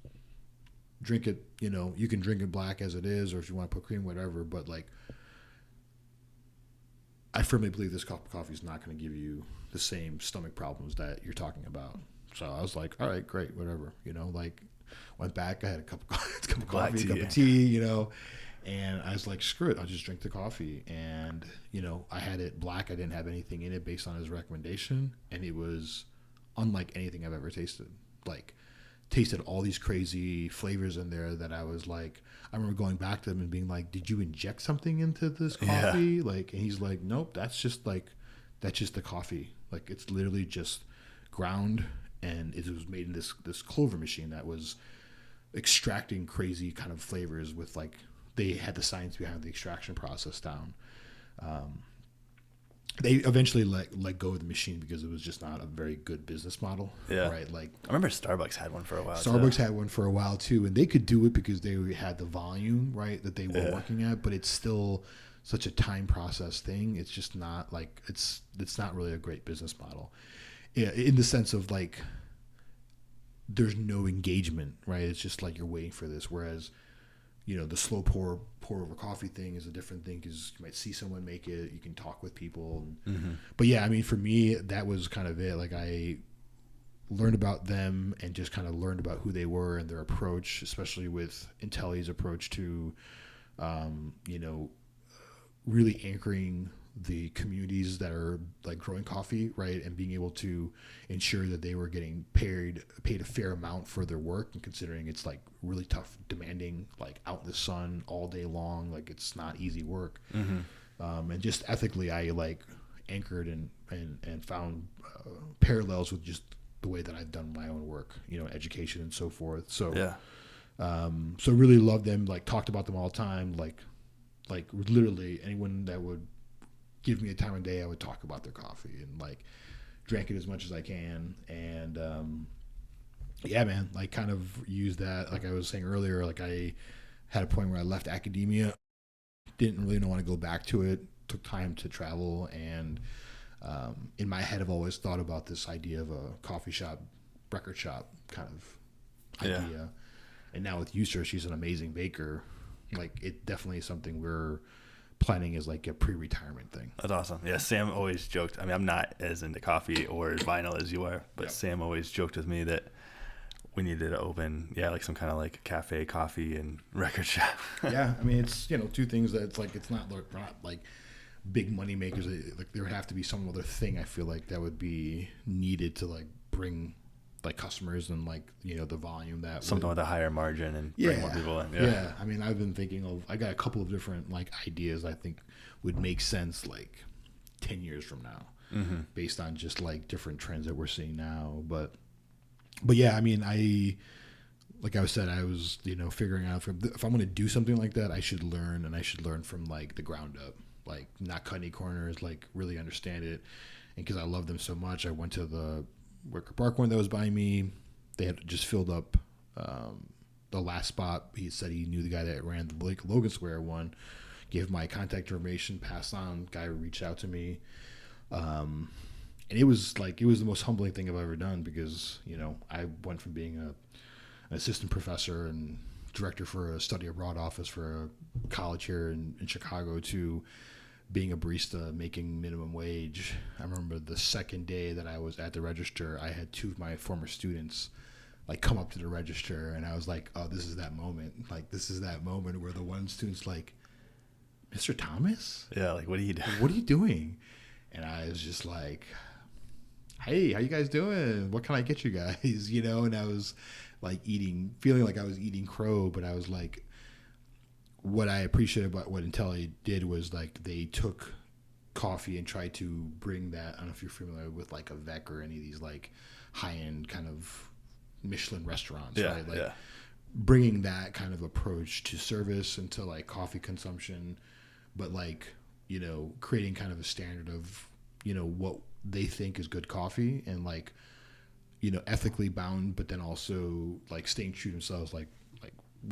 Drink it, you can drink it black as it is, or if you want to put cream, whatever. But like, I firmly believe this cup of coffee is not going to give you the same stomach problems that you're talking about. So I was like, all right, great, whatever. Went back. I had a cup of coffee, a cup of tea, and I was like, screw it, I'll just drink the coffee. And, I had it black. I didn't have anything in it based on his recommendation. And it was unlike anything I've ever tasted. Like, tasted all these crazy flavors in there that I was like, I remember going back to him and being like, did you inject something into this coffee? Yeah. Like, and he's like, nope, that's just the coffee. Like, it's literally just ground, and it was made in this clover machine that was extracting crazy kind of flavors with, like, they had the science behind the extraction process down. They eventually let go of the machine because it was just not a very good business model. Yeah. Right. Like, I remember Starbucks had one for a while. Starbucks had one for a while too, and they could do it because they had the volume, right, that they were working at. But it's still such a time process thing. It's just not like it's not really a great business model, in the sense of like there's no engagement, right? It's just like you're waiting for this. Whereas, the slow pour over coffee thing is a different thing because you might see someone make it. You can talk with people. But yeah, I mean, for me, that was kind of it. Like, I learned about them and just kind of learned about who they were and their approach, especially with Intelli's approach to, really anchoring the communities that are like growing coffee, right, and being able to ensure that they were getting paid a fair amount for their work, and considering it's like really tough, demanding, like out in the sun all day long, like it's not easy work. And just ethically, I like anchored and found parallels with just the way that I've done my own work, education and so forth. So so really loved them, like talked about them all the time, like literally anyone that would give me a time of day, I would talk about their coffee and like drank it as much as I can. And yeah, man, like kind of use that. Like I was saying earlier, like I had a point where I left academia, didn't really want to go back to it, took time to travel. And in my head, I've always thought about this idea of a coffee shop, record shop kind of idea. And now with Yusra, she's an amazing baker. Like it definitely is something we're planning as like a pre-retirement thing. That's awesome. Yeah, Sam always joked. I mean, I'm not as into coffee or vinyl as you are, but Sam always joked with me that we needed to open, like some kind of like cafe, coffee, and record shop. Yeah, I mean, it's two things that it's like it's not like big money makers. Like there would have to be some other thing I feel like that would be needed to like bring like customers and like the volume that something with a higher margin and bring more people in. Yeah, I mean, I've been thinking I got a couple of different like ideas I think would make sense like 10 years from now, based on just like different trends that we're seeing now. But yeah, I mean, like I said, I was figuring out if I'm going to do something like that, I should learn, and I should learn from like the ground up, like not cut any corners, like really understand it. And because I love them so much, I went to the Wicker Park one that was by me. They had just filled up the last spot. He said he knew the guy that ran the Blake Logan Square one, gave my contact information, passed on, guy reached out to me. And it was the most humbling thing I've ever done, because I went from being an assistant professor and director for a study abroad office for a college here in Chicago to being a barista making minimum wage. I remember the second day that I was at the register, I had two of my former students like come up to the register, and I was like, oh, this is that moment. Like, this is that moment where the one student's like, Mr. Thomas? Yeah, like, what are you doing? What are you doing? And I was just like, hey, how you guys doing? What can I get you guys? And I was like feeling like I was eating crow, but I was like, what I appreciated about what Intelli did was like they took coffee and try to bring that. I don't know if you're familiar with like a Vec or any of these like high-end kind of Michelin restaurants, right? Like bringing that kind of approach to service and to like coffee consumption, but like, you know, creating kind of a standard of, you know, what they think is good coffee and like, you know, ethically bound, but then also like staying true to themselves. Like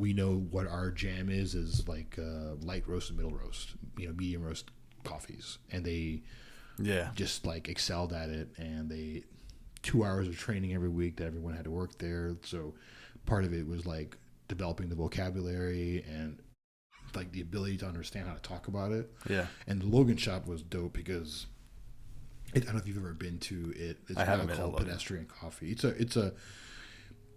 we know what our jam is like light roast and middle roast, you know, medium roast coffees, and they just like excelled at it. And they 2 hours of training every week that everyone had to work there. So part of it was like developing the vocabulary and like the ability to understand how to talk about it. Yeah. And the Logan shop was dope because I don't know if you've ever been to it. It's now called Pedestrian Coffee. It's a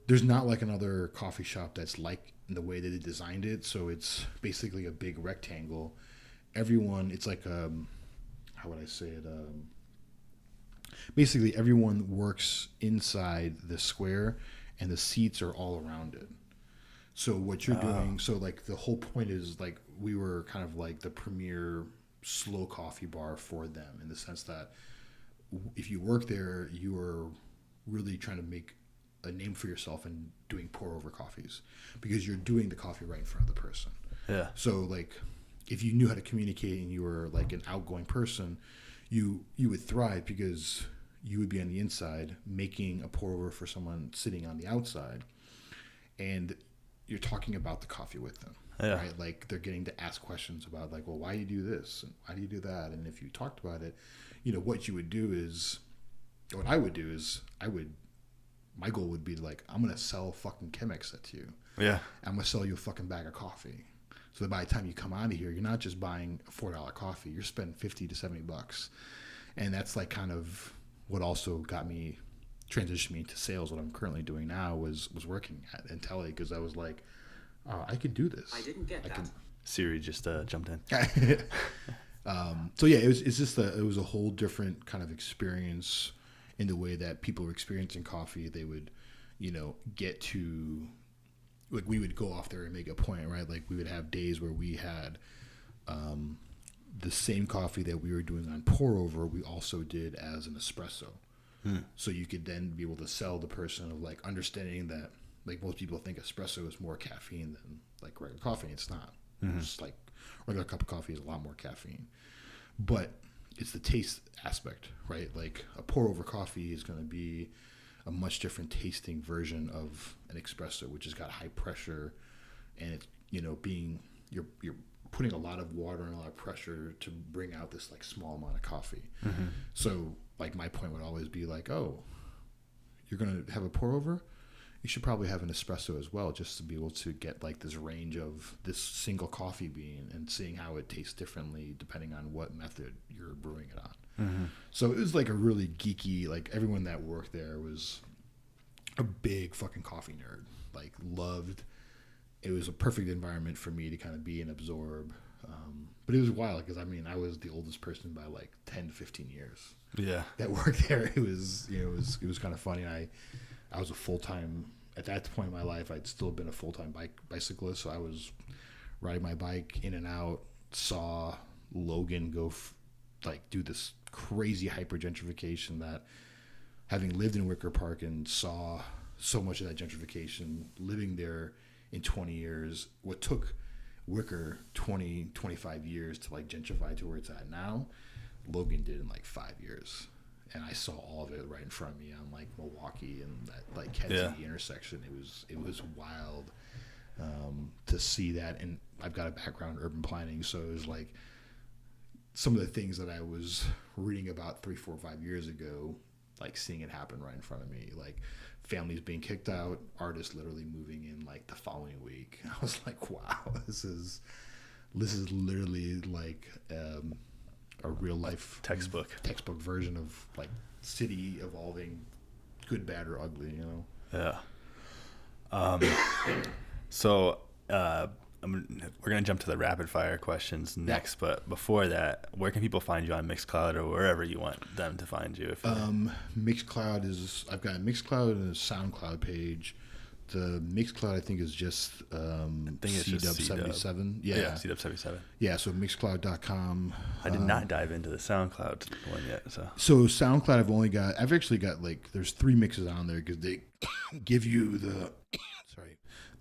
there's not like another coffee shop that's like in the way that they designed it. So it's basically a big rectangle. Everyone, it's like how would I say it? Basically everyone works inside the square and the seats are all around it. So what you're doing, so like the whole point is like we were kind of like the premier slow coffee bar for them, in the sense that if you work there, you are really trying to make a name for yourself and doing pour over coffees, because you're doing the coffee right in front of the person. Yeah. So like if you knew how to communicate and you were like an outgoing person, you would thrive, because you would be on the inside making a pour over for someone sitting on the outside, and you're talking about the coffee with them. Yeah. Right? Like they're getting to ask questions about like, well, why do you do this? And why do you do that? And if you talked about it, you know, what I would do is my goal would be like, I'm going to sell fucking Chemex to you. Yeah. I'm going to sell you a fucking bag of coffee. So that by the time you come out of here, you're not just buying a $4 coffee, you're spending $50 to $70. And that's like kind of what also transitioned me into sales. What I'm currently doing now was working at Intelli, because I was like, I could do this. I didn't get that. Siri just jumped in. So yeah, it was a whole different kind of experience in the way that people were experiencing coffee. They would, you know, get to, like, we would go off there and make a point, right? Like we would have days where we had the same coffee that we were doing on pour over, we also did as an espresso. So you could then be able to sell the person of like understanding that, like, most people think espresso is more caffeine than like regular coffee. It's not. It's like regular cup of coffee is a lot more caffeine, but it's the taste aspect, right? Like a pour over coffee is going to be a much different tasting version of an espresso, which has got high pressure, and it's, you know, you're putting a lot of water and a lot of pressure to bring out this like small amount of coffee. So like my point would always be like, oh, you're going to have a pour over? You should probably have an espresso as well, just to be able to get like this range of this single coffee bean and seeing how it tastes differently depending on what method you're brewing it on. So it was like a really geeky, like everyone that worked there was a big fucking coffee nerd, like loved. It was a perfect environment for me to kind of be and absorb. But it was wild because, I mean, I was the oldest person by like 10 to 15 years. Yeah. That worked there. It was, you know, it was kind of funny. I was a full-time, at that point in my life, I'd still been a full-time bicyclist. So I was riding my bike in and out, saw Logan do this crazy hyper-gentrification that, having lived in Wicker Park and saw so much of that gentrification, living there in 20 years, what took Wicker 25 years to like gentrify to where it's at now, Logan did in like 5 years. And I saw all of it right in front of me on like Milwaukee and that like Kedzie intersection. It was wild to see that. And I've got a background in urban planning, so it was like some of the things that I was reading about 3, 4, 5 years ago, like seeing it happen right in front of me, like families being kicked out, artists literally moving in like the following week. I was like, wow, this is literally like a real life textbook version of like city evolving, good, bad, or ugly, you know? Yeah. So we're gonna jump to the rapid fire questions next, but before that, where can people find you on Mixcloud or wherever you want them to find you? Mixcloud I've got a Mixcloud and a SoundCloud page. The Mixcloud, I think, is just CW77. Yeah, CW77. Yeah, so Mixcloud.com. I did not dive into the SoundCloud one yet. So SoundCloud, I've actually got like, there's 3 mixes on there because they give you the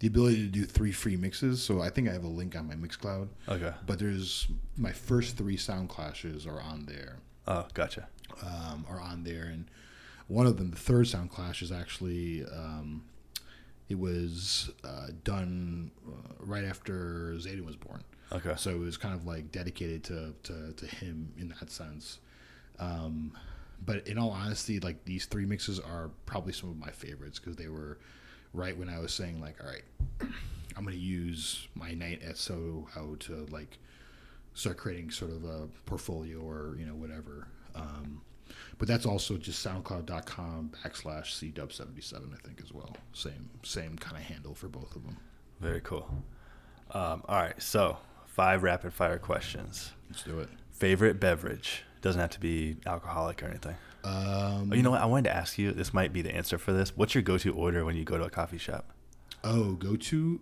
ability to do 3 free mixes. So I think I have a link on my Mixcloud. Okay. But there's my first 3 Sound Clashes are on there. Oh, gotcha. Are on there, and one of them, the third Sound Clash, is actually it was done right after Zayden was born. Okay. So it was kind of like dedicated to him in that sense. But in all honesty, like, these 3 mixes are probably some of my favorites because they were right when I was saying, like, all right, I'm going to use my night at Soho to, like, start creating sort of a portfolio or, whatever. But that's also just soundcloud.com/CW77, I think, as well. Same kind of handle for both of them. Very cool. All right, so 5 rapid fire questions. Let's do it. Favorite beverage? Doesn't have to be alcoholic or anything. You know what? I wanted to ask you, this might be the answer for this. What's your go-to order when you go to a coffee shop? Go-to?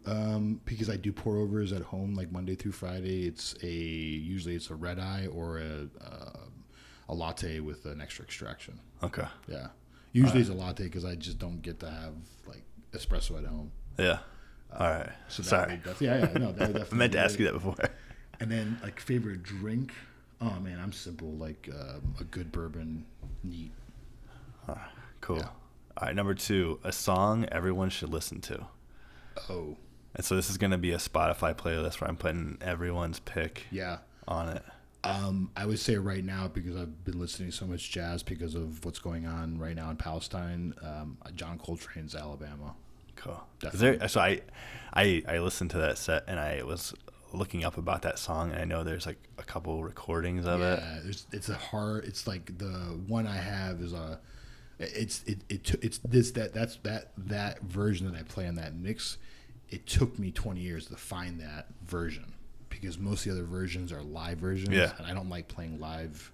Because I do pour-overs at home, like Monday through Friday. Usually it's a red eye or a latte with an extra extraction. Okay. Yeah. Usually it's a latte because I just don't get to have, like, espresso at home. Yeah. All right. So sorry. No, that would definitely I meant to ask you that before. And then, like, favorite drink? Oh, man, I'm simple. Like, a good bourbon, neat. Cool. Yeah. All right, number 2, a song everyone should listen to. Oh. And so this is going to be a Spotify playlist where I'm putting everyone's pick on it. I would say right now, because I've been listening to so much jazz because of what's going on right now in Palestine, John Coltrane's Alabama. Cool. Definitely. So I listened to that set, and I was looking up about that song, and I know there's like a couple recordings of it. Yeah, it's like the one I have is that version that I play on that mix. It took me 20 years to find that version because most of the other versions are live versions. Yeah. And I don't like playing live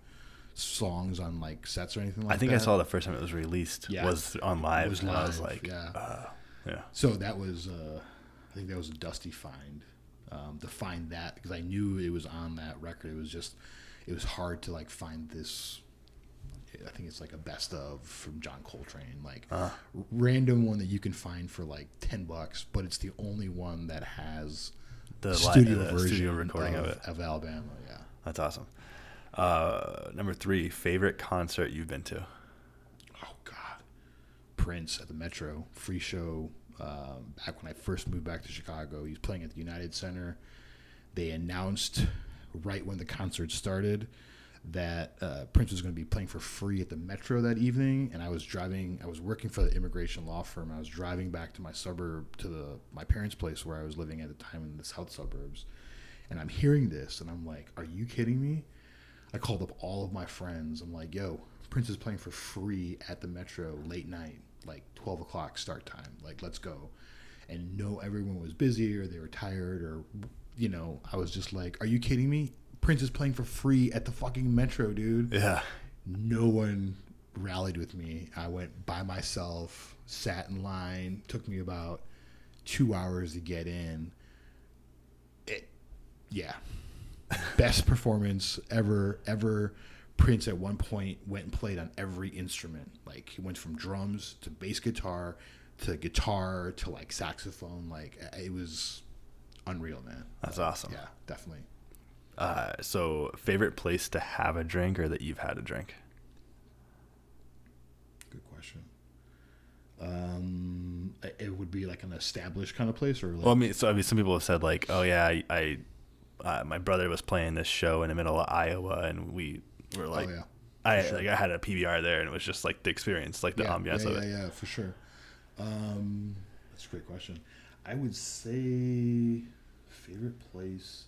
songs on, like, sets or anything like that. I think I saw the first time it was released was on live. It was live. And I was like, yeah. Yeah. So that was, I think that was a dusty find to find that because I knew it was on that record. It was hard to, like, find this. I think it's like a best of from John Coltrane, like random one that you can find for like $10, but it's the only one that has the studio recording of Alabama. Yeah, that's awesome. Number 3, favorite concert you've been to? Oh God, Prince at the Metro, free show. Back when I first moved back to Chicago, he was playing at the United Center. They announced right when the concert started that Prince was going to be playing for free at the Metro that evening, and I was working for the immigration law firm. I was driving back to my suburb, my parents' place where I was living at the time in the south suburbs, and I'm hearing this, and I'm like, are you kidding me? I called up all of my friends. I'm like, yo, Prince is playing for free at the Metro late night, like 12 o'clock start time. Like, let's go. And no, everyone was busy or they were tired or, I was just like, are you kidding me? Prince is playing for free at the fucking Metro, dude. Yeah. No one rallied with me. I went by myself, sat in line. Took me about 2 hours to get in. Best performance ever. Prince at one point went and played on every instrument. Like, he went from drums to bass guitar to like saxophone. Like, it was unreal, man. That's awesome. Yeah, definitely. So favorite place to have a drink or that you've had a drink? Good question. It would be like an established kind of place, or like... Well, some people have said like, oh yeah, I my brother was playing this show in the middle of Iowa, and we were like, I had a PBR there, and it was just like the experience, like the ambiance of it. Yeah, for sure. That's a great question. I would say favorite place.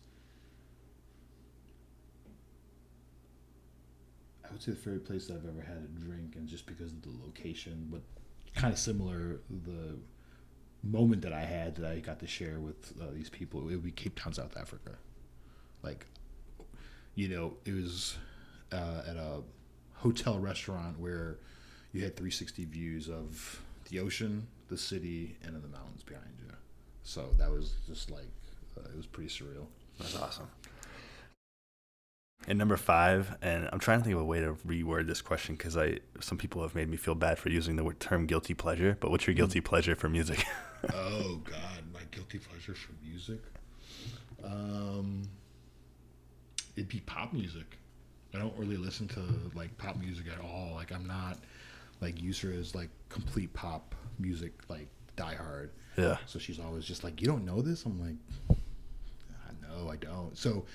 I would say the favorite place that I've ever had a drink, and just because of the location, but kind of similar, the moment that I had that I got to share with these people, it would be Cape Town, South Africa. Like, it was at a hotel restaurant where you had 360 views of the ocean, the city, and then the mountains behind you. So that was just like, it was pretty surreal. That's awesome. And number 5, and I'm trying to think of a way to reword this question because some people have made me feel bad for using the term guilty pleasure. But what's your guilty pleasure for music? Oh God, my guilty pleasure for music. It'd be pop music. I don't really listen to like pop music at all. Like I'm not like Yusra is like complete pop music, like diehard. Yeah. So she's always just like, you don't know this? I'm like, no, I don't. So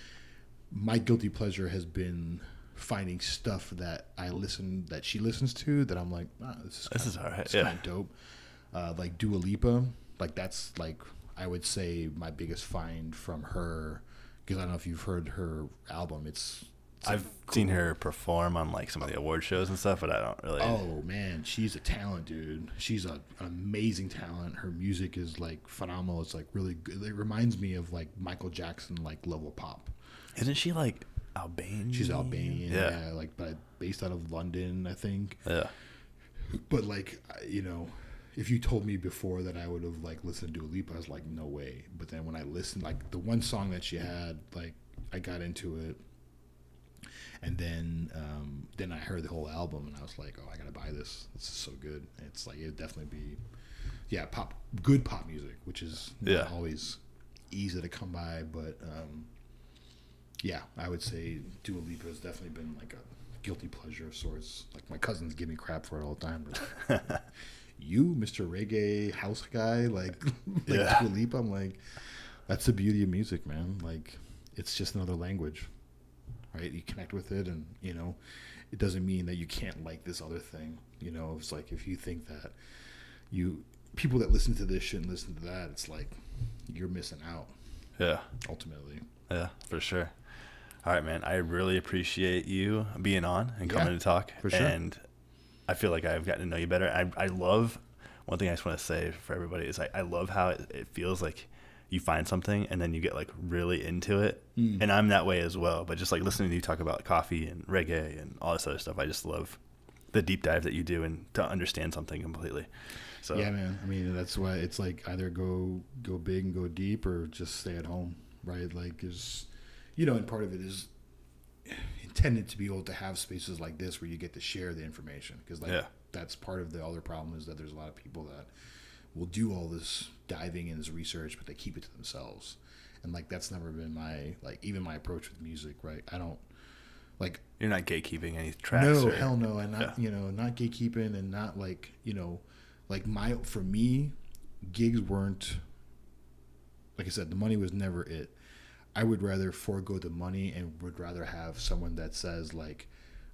my guilty pleasure has been finding stuff that that she listens to that I'm like, this is all right. It's kind of dope. Like Dua Lipa, like that's like I would say my biggest find from her, because I don't know if you've heard her album. I've seen her perform on like some of the award shows and stuff, but I don't really. Oh man, she's a talent, dude. She's an amazing talent. Her music is like phenomenal. It's like really good. It reminds me of like Michael Jackson like level pop. Isn't she like Albanian? She's Albanian, yeah. Like, but based out of London, I think. Yeah. But like, you know, if you told me before that I would have like listened to Dua Lipa, I was like, no way. But then when I listened, like the one song that she had, like I got into it. And then I heard the whole album, and I was like, "Oh, I gotta buy this. This is so good." It's like it'd definitely be, good pop music, which is not always easy to come by. But I would say Dua Lipa has definitely been like a guilty pleasure of sorts. Like my cousins give me crap for it all the time. But you, Mr. Reggae house guy, like Dua Lipa, I'm like, that's the beauty of music, man. Like it's just another language. Right, you connect with it, and you know, it doesn't mean that you can't like this other thing. You know, it's like if you think that people that listen to this shouldn't listen to that, it's like you're missing out. Yeah. Ultimately. Yeah, for sure. All right, man. I really appreciate you being on and coming to talk. For sure. And I feel like I've gotten to know you better. I love, one thing I just want to say for everybody is I love how it feels like you find something and then you get like really into it. And I'm that way as well. But just like listening to you talk about coffee and reggae and all this other stuff, I just love the deep dive that you do and to understand something completely. So yeah, man. I mean, that's why it's like either go big and go deep or just stay at home, right? Like, is, you know, and part of it is intended to be able to have spaces like this where you get to share the information, because like that's part of the other problem is that there's a lot of people that will do all this diving in this research, but they keep it to themselves. And like that's never been my, like, even my approach with music, right? I don't like, you're not gatekeeping any tracks. No, hell no. And not, you know, not gatekeeping, and not like, you know, like for me, gigs weren't, like I said, the money was never it. I would rather forego the money and would rather have someone that says like,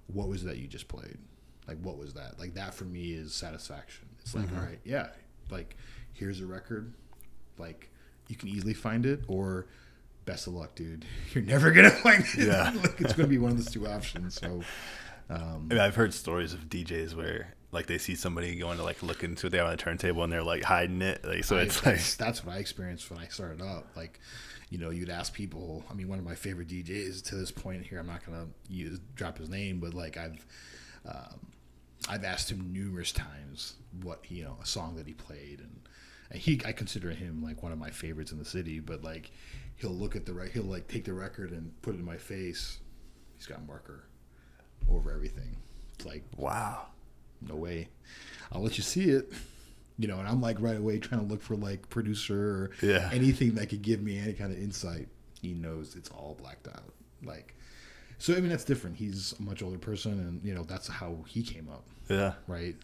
what was that you just played? Like, what was that? Like that for me is satisfaction. It's like, all right, yeah, like here's a record, like you can easily find it, or best of luck, dude, you're never gonna find it. Like it's gonna be one of those two options. So I mean, I've heard stories of DJs where like they see somebody going to like look into what they have on a turntable and they're like hiding it, like, so that's what I experienced when I started up. Like, you know, you'd ask people, I mean, one of my favorite DJs to this point here, I'm not gonna drop his name, but like I've asked him numerous times what, you know, a song that he played, and I consider him like one of my favorites in the city, but like he'll look at he'll like take the record and put it in my face. He's got marker over everything. It's like, wow, no way. I'll let you see it, you know. And I'm like right away trying to look for like producer or anything that could give me any kind of insight. He knows it's all blacked out. Like, so I mean that's different. He's a much older person, and you know that's how he came up. Yeah. Right.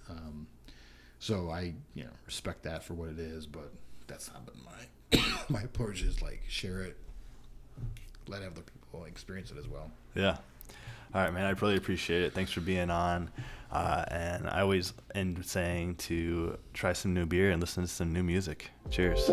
So I, you know, respect that for what it is, but that's not been my approach. Is like share it, let other people experience it as well. Yeah. All right, man. I really appreciate it. Thanks for being on. And I always end saying to try some new beer and listen to some new music. Cheers.